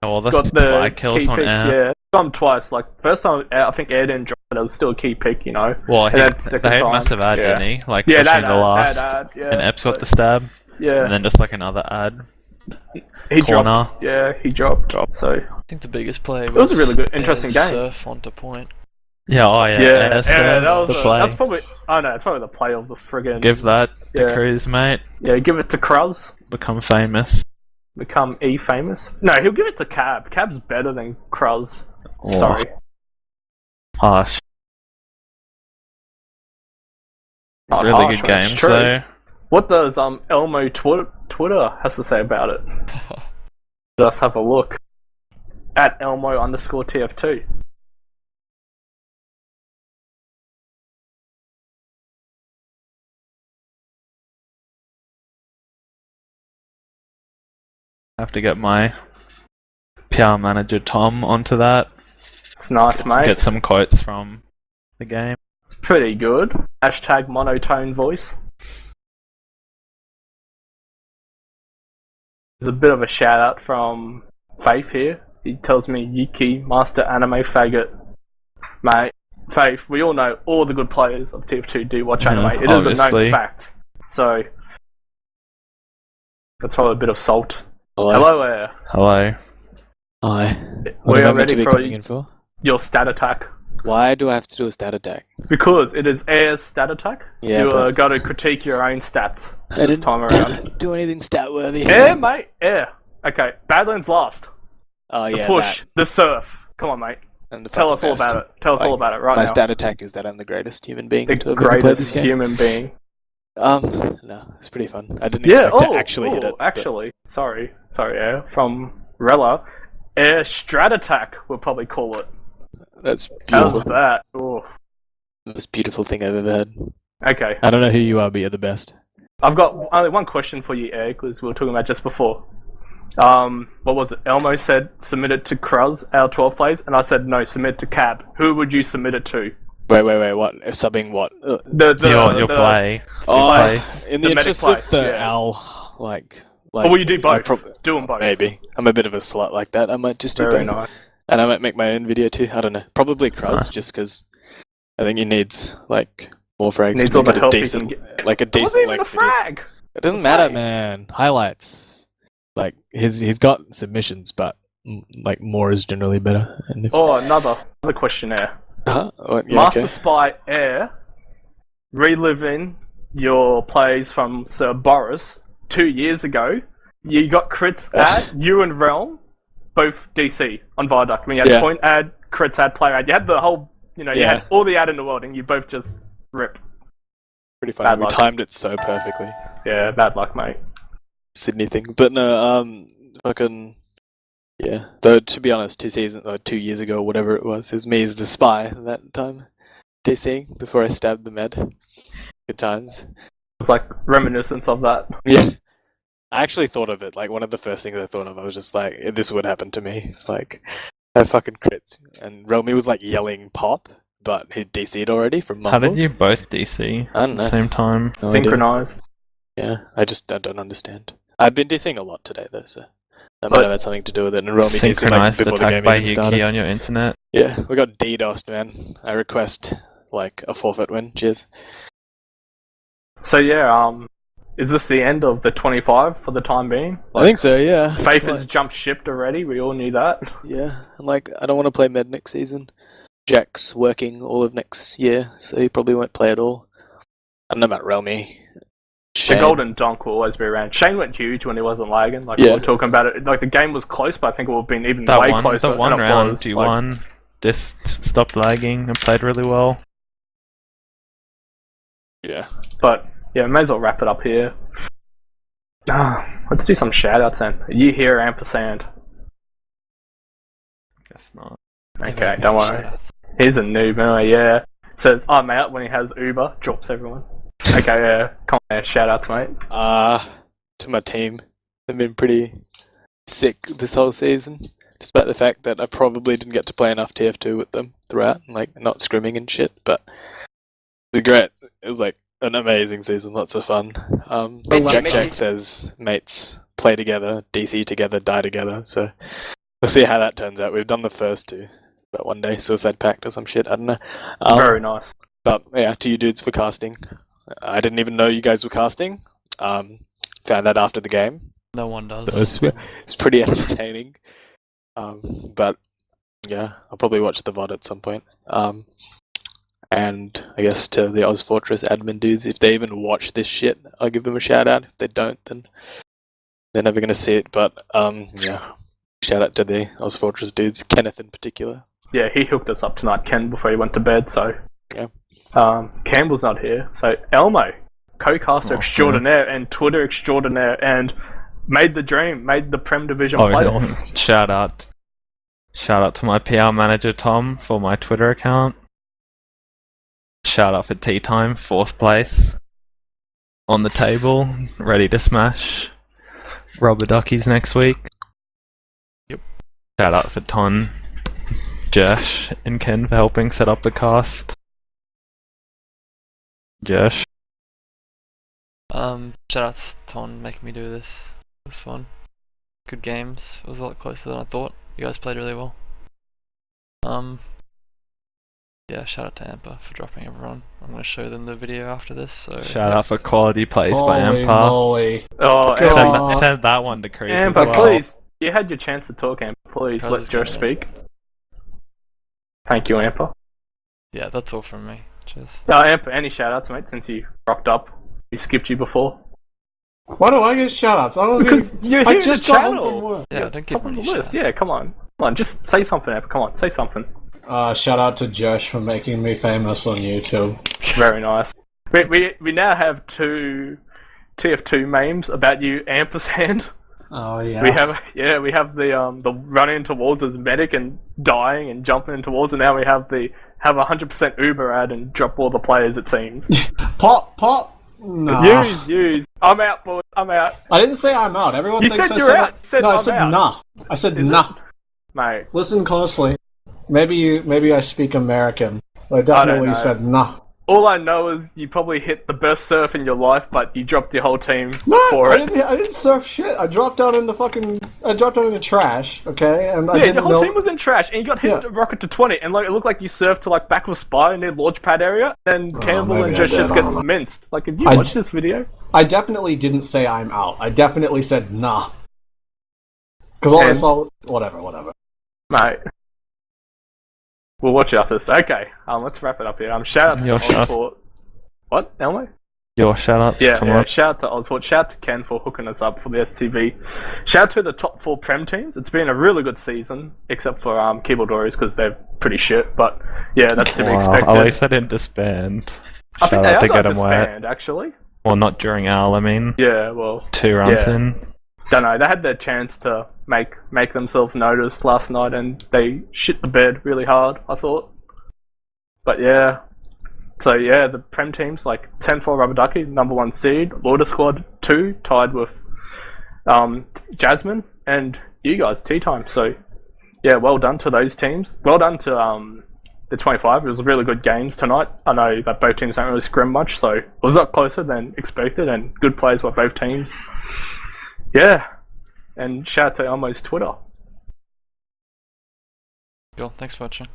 Oh, that's got the spy kills key on picks, air. yeah. Got them twice. Like, first time, I think Air didn't drop it, it was still a key pick, you know. Well, And then they second had a time, massive ad, yeah. didn't he? Like, Yeah, pushing that the last, ad, yeah. and Eps got the stab, Yeah. and then just like another ad. He corner. dropped. Yeah, he dropped. So, I think the biggest play was a really good, Air's interesting game. Surf onto point. Yeah, oh yeah, yeah, that was that the play. that's probably, oh no, it's probably the play of the friggin'. Give that to Yeah. Cruz, mate. Yeah, give it to Kruz. Become famous. Become famous. No, he'll give it to Cab. Cab's better than Kruz. Oh, Sorry. harsh. Not Really harsh, good man, it's games true. though. What does Elmo Twitter has to say about it? Let's have a look. At Elmo_TF2. I have to get my PR manager Tom onto that. It's nice, mate. Get some quotes from the game. It's pretty good. Hashtag monotone voice. There's a bit of a shout out from Faith here. He tells me Yuki, Master Anime Faggot. Mate, Faith, we all know all the good players of TF2 do watch anime. It is a obviously. known fact. So, that's probably a bit of salt. Hello. Hello, Air. Hello. Hi. We What am I are meant to ready be for coming in for? your stat attack. Why do I have to do a stat attack? Because it is Air's stat attack. Yeah, you but- got to critique your own stats I this didn't time around. do anything stat worthy. Air, mate, Air. Okay, Badlands last. Oh The yeah, push, that. the surf. Come on, mate. I'm the Tell us fucking all best. about it. Tell us all Like, about it right My now. stat attack is that I'm the greatest human being The to have ever played this greatest game. human being. No, it's pretty fun. I didn't Yeah, expect to actually hit it. but actually. Sorry, Air. From Rella. Air Strat Attack, we'll probably call it. That's How's beautiful. that? Ooh. The most beautiful thing I've ever had. Okay. I don't know who you are, but you're the best. I've got only one question for you, Air, because we were talking about just before. What was it? Elmo said submit it to Kruz, our 12 plays, and I said no, submit it to Cab. Who would you submit it to? Wait, what? Subbing what? Your play. Oh, play. in the medic interest play, of the yeah. owl, like... Or will you do I both? Do them both. Maybe. I'm a bit of a slut like that. I might just do Very both. nice. And I might make my own video too. I don't know. Probably Kruz, just because I think he needs like more frags. Needs to all make the it a help he decent, can get. like a It wasn't decent even like a video. frag! It doesn't matter, play. man. Highlights. Like he's got submissions, but like more is generally better. And if, Oh, another question there. What? Yeah, Master okay. Spy Air, reliving your plays from Sir Boris 2 years ago. You got crits ad, you and Realm, both DC on Viaduct. I mean, you had Yeah. point ad, crits ad, player ad. You had the whole, you Yeah. had all the ad in the world, and you both just rip. Pretty funny. Bad We luck. timed it so perfectly. Yeah, bad luck, mate. Sydney thing, but no, fucking yeah. Though to be honest, 2 years ago, or whatever it was me as the spy that time, DCing before I stabbed the med. Good times. It's like reminiscence of that. Yeah, I actually thought of it. Like one of the first things I thought of, I was just like, this would happen to me. Like, I fucking crits, and Relmy was like yelling pop, but he DC'd already from Mumble. How did you both DC I don't at know. the same time? No idea. Synchronized. Yeah, I don't understand. I've been DCing a lot today though, so that But- might have had something to do with it. And Relmy DC'd like Synchronized before the attack game by even Yuki started. on your internet. Yeah, we got DDoSed, man. I request like a forfeit win. Cheers. So yeah, is this the end of the 25 for the time being? I think so. Yeah. Faith Like, has jumped ship already. We all knew that. yeah, and like I don't want to play med next season. Jack's working all of next year, so he probably won't play at all. I don't know about Relmy. The golden donk will always be around. Shane went huge when he wasn't lagging. Like we Yeah. were talking about it. Like the game was close, but I think it would have been even That way one, closer. the one than it round was. you Like, won, this stopped lagging and played really well. Yeah. But yeah, may as well wrap it up here. Let's do some shoutouts then. You here, ampersand? Guess not. Okay, don't worry. He's a noob anyway, yeah. Says I'm out when he has Uber, drops everyone. Okay, yeah, come on, yeah, shoutouts, mate. To my team. They've been pretty sick this whole season, despite the fact that I probably didn't get to play enough TF2 with them throughout, like not scrimming and shit, but it was like an amazing season, lots of fun. Jack says mates play together, DC together, die together, so we'll see how that turns out. We've done the first two, but one day Suicide Pact or some shit, I don't know. Very nice. But yeah, to you dudes for casting. I didn't even know you guys were casting. Found that after the game. No one does. So it's pretty entertaining. But yeah, I'll probably watch the VOD at some point. And I guess to the Oz Fortress admin dudes, if they even watch this shit, I'll give them a shout out. If they don't, then they're never gonna see it. But yeah, shout out to the Oz Fortress dudes, Kenneth in particular. Yeah, he hooked us up tonight, Ken, before he went to bed, so... Yeah. Campbell's not here, so Elmo, co-caster extraordinaire and Twitter extraordinaire, and made the dream, made the Prem Division playoffs. Shout out to my PR manager Tom for my Twitter account. Shout out for Tea Time, 4th place. On the table, ready to smash Rubber Duckies next week. Yep. Shout out for Ton, Josh, and Ken for helping set up the cast. Josh. Shout out to Ton making me do this. It was fun. Good games. It was a lot closer than I thought. You guys played really well. Yeah, shout out to Amper for dropping everyone. I'm going to show them the video after this. So Shout out for quality plays by Holy Amper. moly. Oh, God. Send that one to Crease as Amber, well. please, you had your chance to talk, Amber. Please How's let this Josh going? speak. Thank you, Amber. yeah, that's all from me. Cheers. Amber, any shoutouts, mate, since you rocked up? We skipped you before. Why do I get shoutouts? I just got home from work. Yeah, don't give Top on me the list. shout. Yeah, come on. Come on, just say something, Amber. Come on, say something. Shout out to Josh for making me famous on YouTube. Very nice. We now have 2 TF2 memes about you, ampersand. Oh yeah. We have the running towards as medic and dying and jumping in towards, and now we have 100% Uber ad and drop all the players, it seems. Pop. Nah. Use. I'm out, boys. I'm out. I didn't say I'm out. Everyone You thinks said I you're said out. You said no. I I'm said out. nah. I said Is nah. Mate. Listen closely. Maybe I speak American. But I definitely know. said nah. All I know is you probably hit the best surf in your life, but you dropped your whole team What? for I it. didn't surf shit. I dropped down into trash. Okay, and I Yeah, didn't the whole know. team was in trash, and you got hit Yeah. with a rocket to 20, and like it looked like you surfed to like back of spy near launch pad area, and Campbell and maybe I Josh did, just I gets don't know. minced. Like, if you I- watch this video, I definitely didn't say I'm out. I definitely said nah. Because all I And- saw, whatever. mate. We'll watch it after this. Okay, let's wrap it up here. Shout out to Your shout- Osfort. What, Elmo? Your shoutouts, come on. Shout out to Oswald. Shout out to Ken for hooking us up for the STV. Shout out to the top 4 Prem teams. It's been a really good season, except for Keyboard Warriors because they're pretty shit. But yeah, that's to be expected. At least I didn't disband. I think Shout they out are to going Get to 'em Wet. disband, actually. Well, not during Owl, I mean. Yeah, well, 2 rounds yeah. in. don't know. They had their chance to make themselves noticed last night, and they shit the bed really hard, I thought. But yeah. So yeah, the Prem teams like 10-4 Rubber Ducky, number 1 seed, Lauder Squad 2, tied with Jasmine, and you guys, Tea Time. So yeah, well done to those teams. Well done to the 25. It was really good games tonight. I know that both teams don't really scrim much, so it was a lot closer than expected, and good plays by both teams. Yeah, and shout out to Elmo's Twitter. Cool, thanks for watching.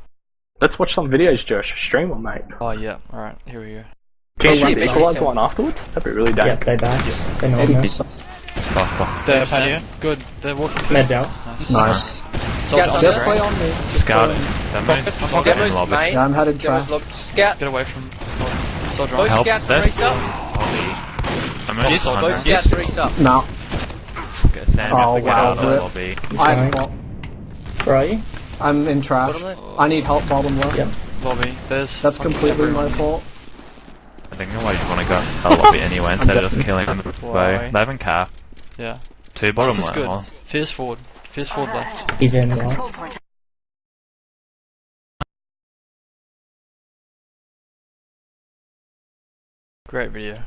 Let's watch some videos, Josh. Stream them, mate. Oh yeah, alright, here we go. Can you Oh, see yeah, visualize yeah. one afterwards? That'd be really Yeah, dank. they back. They know this. They're patio. Good, they're walking through. Med out. Nice. Nice. Soldier on Just the play right. on me. Scouting. Demos in lobby. main. Yeah, I'm headed Demos trash. lob. Scout. Get away from Soldier on. Both Help scouts there. race up. I'm Yes, on Both Yes. scouts race up. No. Sam, Oh, have to get wow, out of the rip. lobby. Where are you? I'm in trash. Bottom left. I need help bottom left. Yeah. Lobby. There's That's fucking completely everyone. my fault. thinking why you want to go a lobby anyway instead of just killing on the bow. They haven't cap. Yeah. 2 bottom This is lane. good. Well, Fierce forward. Fierce forward left. He's in Control last. point. Great video.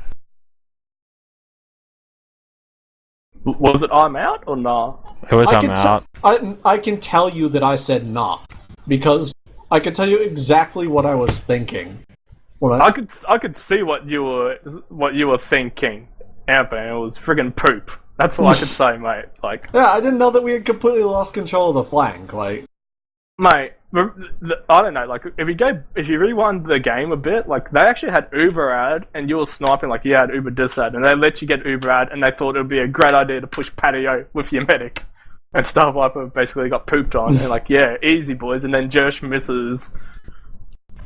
Was it I'm out or nah? who was I I'm can out? I can tell you that I said nah, because I can tell you exactly what I was thinking. When I could see what you were thinking, Anthony. It was friggin' poop. That's all I could say, mate. Like, yeah, I didn't know that we had completely lost control of the flank. Like, mate, I don't know. Like, if you rewind the game a bit, like they actually had Uber ad, and you were sniping like you had Uber dis ad, and they let you get Uber ad, and they thought it would be a great idea to push patio with your medic, and Star Viper basically got pooped on, and like, yeah, easy boys, and then Jersh misses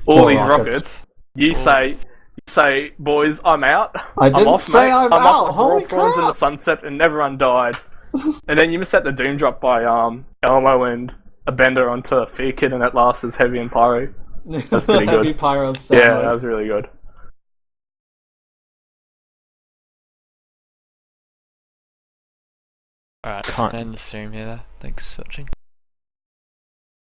all 4 these rockets. rockets. You say, boys, I'm out. I didn't off, say mate. I'm off out. with Holy raw prawns in the crap! sunset, and everyone died. And then you missed out the doom drop by Elmo and a bender onto Fear Kid, and at last is Heavy and Pyro. That's pretty good. Heavy Pyro's Yeah, sound. that was really good. Alright, Can't- end the stream here. Thanks for watching.